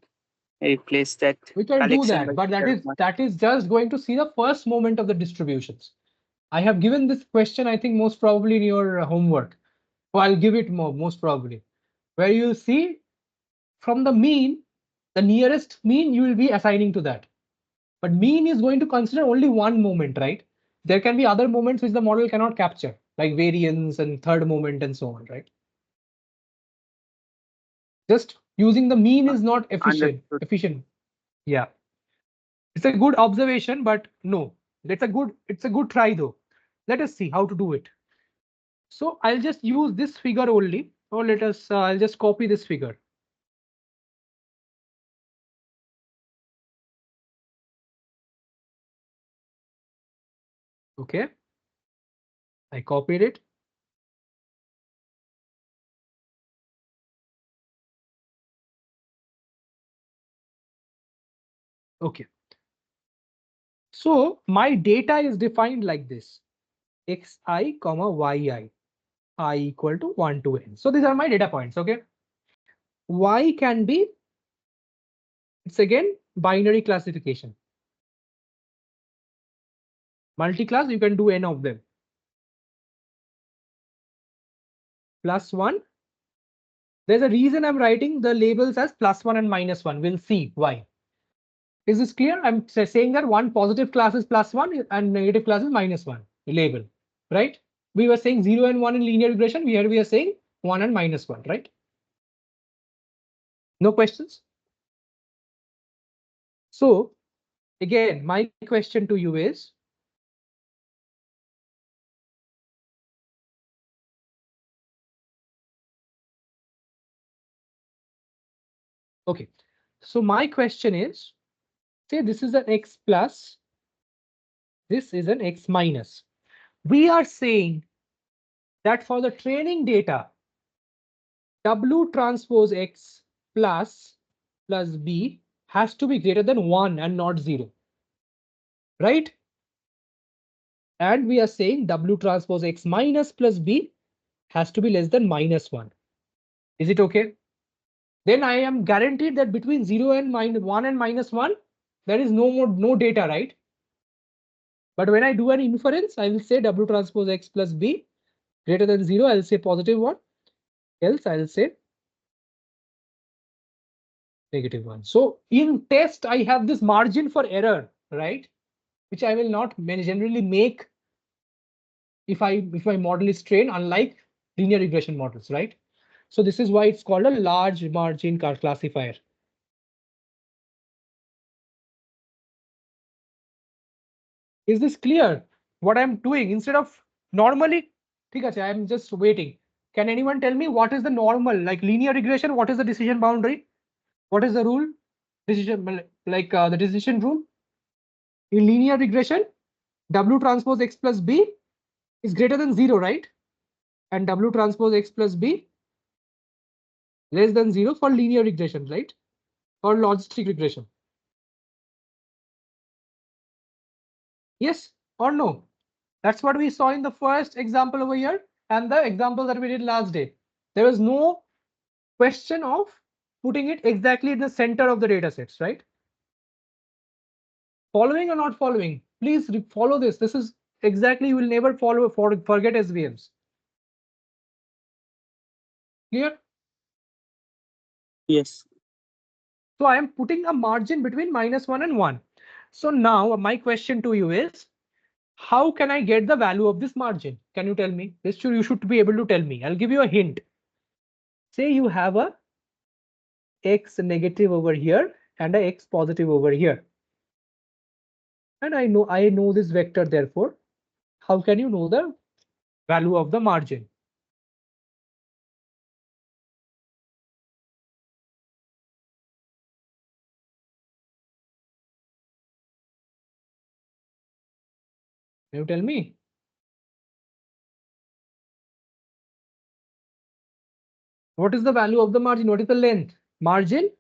replace that We can do collection by that, but center of mass. that is just going to see the first moment of the distributions. I have given this question, I think most probably in your homework. So I'll give it more, most probably, where you see from the mean, the nearest mean you will be assigning to that. But mean is going to consider only one moment, right? There can be other moments which the model cannot capture, like variance and third moment and so on, right? Just using the mean is not Understood. efficient. Yeah, it's a good observation, but no, it's a good try though. Let us see how to do it. So I'll just use this figure only, or let us I'll just copy this figure. Okay. I copied it. Okay. So my data is defined like this: xi comma yi, I equal to 1 to n. So these are my data points. Okay. Y can be, it's again binary classification. Multi-class, you can do n of them. Plus 1. There's a reason I'm writing the labels as +1 and -1. We'll see why. Is this clear? I'm saying that one positive class is +1 and negative class is -1 label, right? We were saying 0 and 1 in linear regression. Here we are saying 1 and -1, right? No questions? So again, my question to you is, okay, so my question is, say this is an x plus, this is an x minus. We are saying that for the training data, W transpose X plus B has to be greater than 1 and not 0, right? And we are saying W transpose X minus plus B has to be less than -1. Is it okay? Then I am guaranteed that between 0 and -1 and -1, there is no data, right? But when I do an inference, I will say W transpose X plus B greater than 0. I'll say +1. Else I'll say -1. So in test, I have this margin for error, right? Which I will not generally make if my model is trained, unlike linear regression models, right? So this is why it's called a large margin classifier. Is this clear? What I'm doing instead of normally, I'm just waiting. Can anyone tell me what is the normal, like linear regression? What is the decision boundary? What is the rule? Decision, like the decision rule in linear regression, W transpose X plus B is greater than 0, right? And W transpose X plus B less than 0 for linear regression, right? Or logistic regression. Yes or no? That's what we saw in the first example over here and the example that we did last day. There was no question of putting it exactly in the center of the data sets, right? Following or not following? Please follow this. This is exactly, you will never forget SVMs. Clear? Yes. So I am putting a margin between -1 and 1. So now my question to you is, how can I get the value of this margin? Can you tell me? You should be able to tell me. I'll give you a hint. Say you have a x negative over here and a x positive over here. And I know this vector, therefore, how can you know the value of the margin? Can you tell me? What is the value of the margin? What is the length? Margin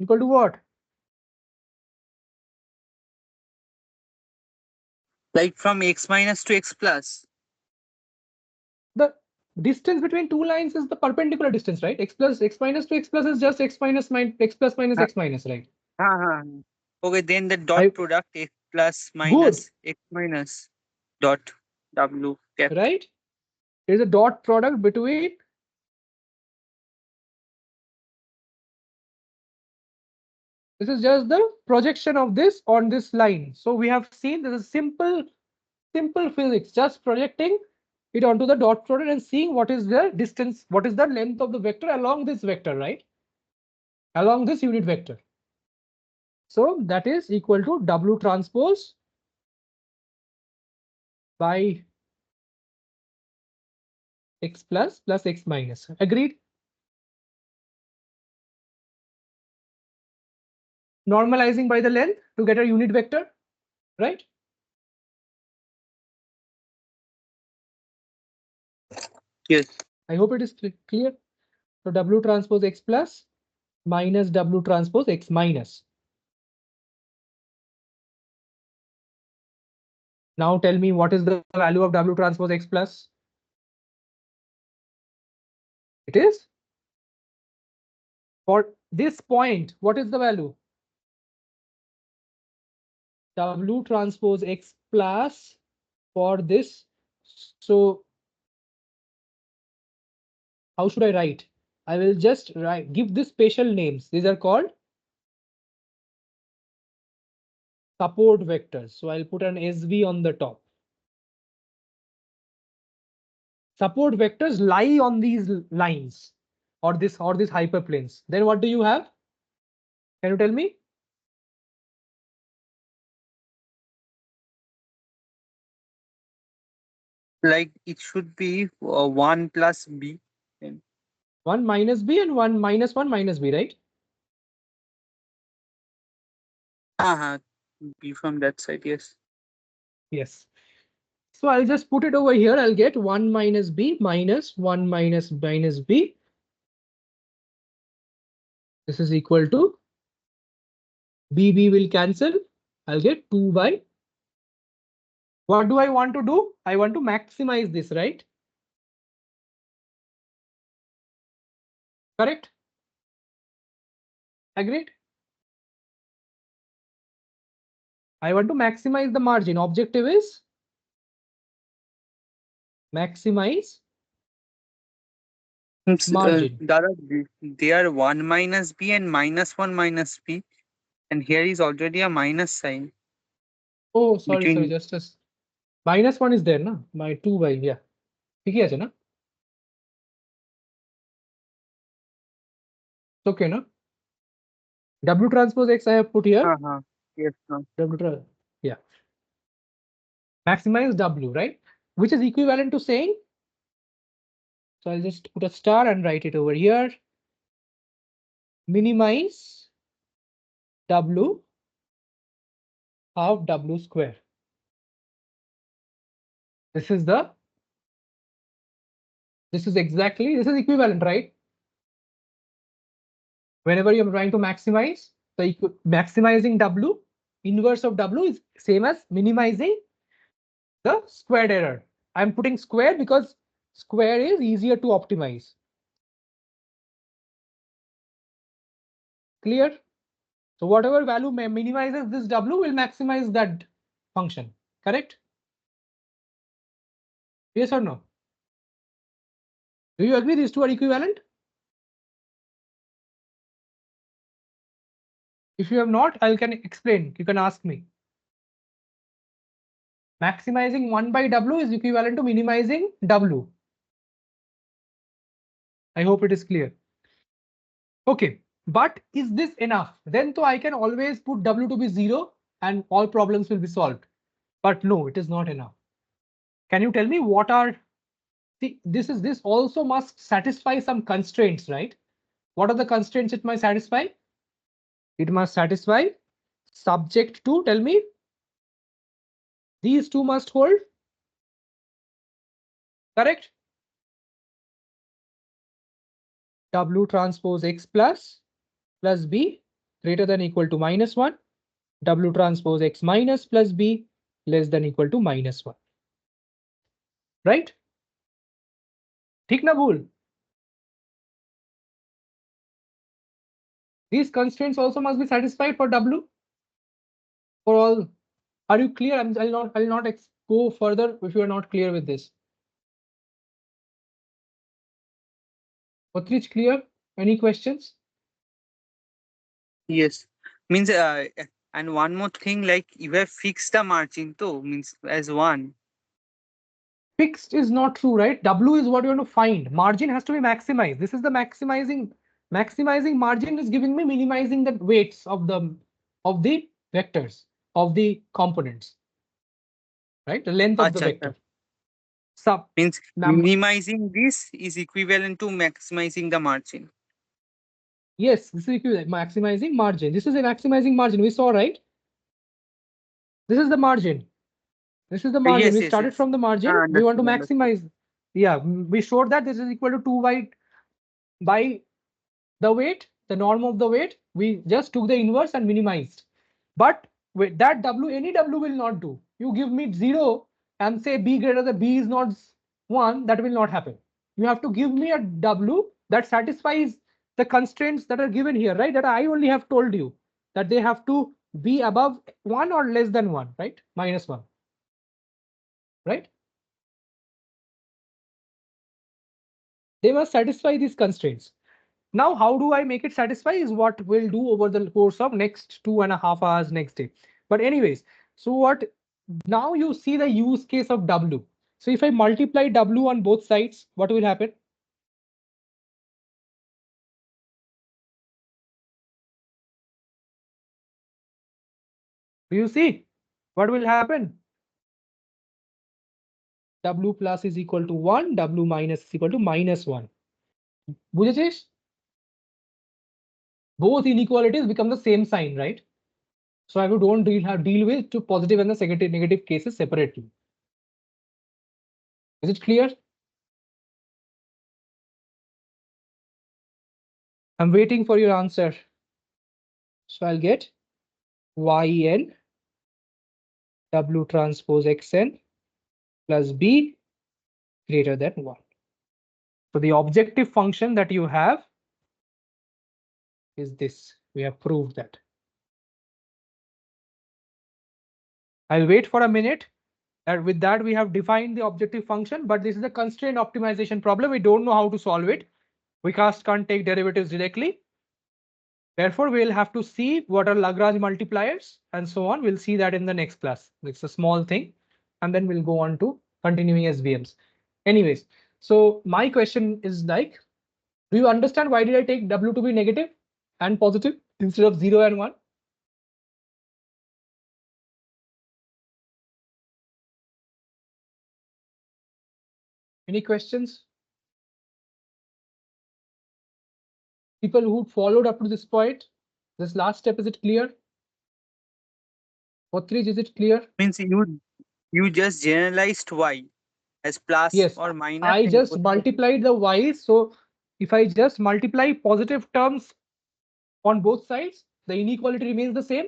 equal to what? Like from x minus to x plus. The distance between two lines is the perpendicular distance, right? X minus to x plus is just x plus minus Uh, x minus, right? uh, okay, then the dot I product x plus good, minus x minus dot w cap. right? It is a dot product between. This is just the projection of this on this line. So we have seen this is simple physics, just projecting it onto the dot product and seeing what is the distance, what is the length of the vector along this vector, right? Along this unit vector. So that is equal to W transpose by x plus x minus. Agreed? normalizing by the length to get a unit vector, right? Yes. I hope it is clear. So W transpose X plus minus W transpose X minus. Now tell me what is the value of W transpose X plus? It is for this point. What is the value? W transpose X plus for this. So how should I write? I will just give this spatial names. These are called support vectors. So I'll put an SV on the top. Support vectors lie on these lines or this hyperplanes. Then what do you have? Can you tell me? Like it should be 1 plus b. 1 minus b and 1 minus 1 minus b, right? Uh-huh. B from that side, yes. Yes. So I'll just put it over here. I'll get 1 minus b minus 1 minus minus b. This is equal to b will cancel. I'll get 2 by. What do I want to do? I want to maximize this, right? Correct? Agreed? I want to maximize the margin. Objective is maximize margin. Dada, they are 1 minus b and minus 1 minus b. And here is already a minus sign. Oh, sorry, between. just as minus 1 is there, na? My 2 by, yeah. Okay, আছে না? Okay, no? W transpose X I have put here. Yes, no. Yeah. Maximize W, right? Which is equivalent to saying. So I'll just put a star and write it over here. Minimize W half W square. This is equivalent, right? Whenever you're trying to maximize, so maximizing W, inverse of W is same as minimizing the squared error. I'm putting square because square is easier to optimize. Clear? So whatever value minimizes this W will maximize that function. Correct? Yes or no? Do you agree these two are equivalent? If you have not, I can explain. You can ask me. Maximizing 1 by W is equivalent to minimizing W. I hope it is clear. Okay, but is this enough? Then so I can always put W to be 0 and all problems will be solved. But no, it is not enough. Can you tell me what are, see, this also must satisfy some constraints, right? What are the constraints it must satisfy? It must satisfy subject to, tell me, these two must hold. Correct? W transpose X plus B greater than equal to minus 1. W transpose X minus plus B less than equal to minus 1. Right? ठीक ना भूल? These constraints also must be satisfied for W. For all, are you clear? I'll not go further if you are not clear with this. Otrich, clear? Any questions? Yes. Means and one more thing, like you have fixed the margin too, means as 1. Fixed is not true, right? W is what you want to find. Margin has to be maximized. This is the maximizing. Maximizing margin is giving me minimizing the weights of the vectors of the components. Right? The length of the vector. Sub means minimizing this is equivalent to maximizing the margin. Yes, this is maximizing margin. This is a maximizing margin. We saw, right? This is the margin. This is the margin. Yes, We yes, started yes. from the margin. We want to Understood, understood. maximize. Yeah, we showed that this is equal to 2y by the weight, the norm of the weight. We just took the inverse and minimized. But with that w, any w will not do. You give me 0 and say b greater than b is not 1, that will not happen. You have to give me a w that satisfies the constraints that are given here, right? That I only have told you that they have to be above 1 or less than 1, right? -1, right? They must satisfy these constraints. Now, how do I make it satisfy is what we'll do over the course of next 2.5 hours next day. But anyways, so what now you see the use case of W. So if I multiply W on both sides, what will happen? Do you see what will happen? W plus is equal to 1, W minus is equal to -1. বুঝেছিস? Both inequalities become the same sign, right? So I don't deal with two positive and the negative cases separately. Is it clear? I'm waiting for your answer. So I'll get yn W transpose xn plus b greater than 1. So the objective function that you have is this. We have proved that. I'll wait for a minute. And with that, we have defined the objective function, but this is a constraint optimization problem. We don't know how to solve it. We can't take derivatives directly. Therefore, we'll have to see what are Lagrange multipliers and so on. We'll see that in the next class. It's a small thing. And then we'll go on to continuing SVMs. Anyways, so my question is like, do you understand why did I take W to be negative and positive instead of 0 and 1? Any questions? People who followed up to this point, this last step, is it clear? Otrij, is it clear? Means you just generalized y as plus Yes, or minus I in just both cases. multiplied the y's. So if I just multiply positive terms on both sides, the inequality remains the same.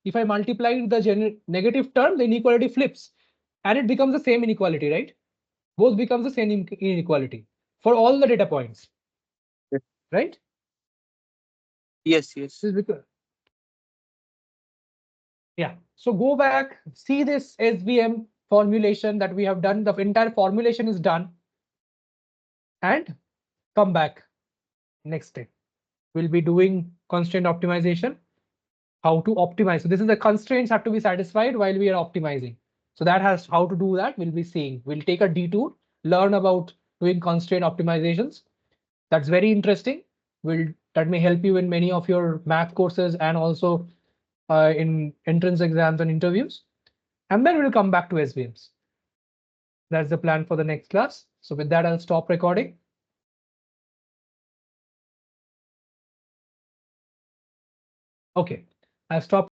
If I multiply the negative term, the inequality flips and it becomes the same inequality, right? Both becomes the same inequality for all the data points, Yes, right? yes, yes. This is because, yeah. So go back, see this SVM formulation that we have done. The entire formulation is done. And come back next day. We'll be doing constraint optimization, how to optimize. So this is the constraints have to be satisfied while we are optimizing. So that has how to do that. We'll be seeing. We'll take a detour, learn about doing constraint optimizations. That's very interesting. That may help you in many of your math courses and also in entrance exams and interviews. And then we'll come back to SVMs. That's the plan for the next class. So with that, I'll stop recording. Okay, I've stopped.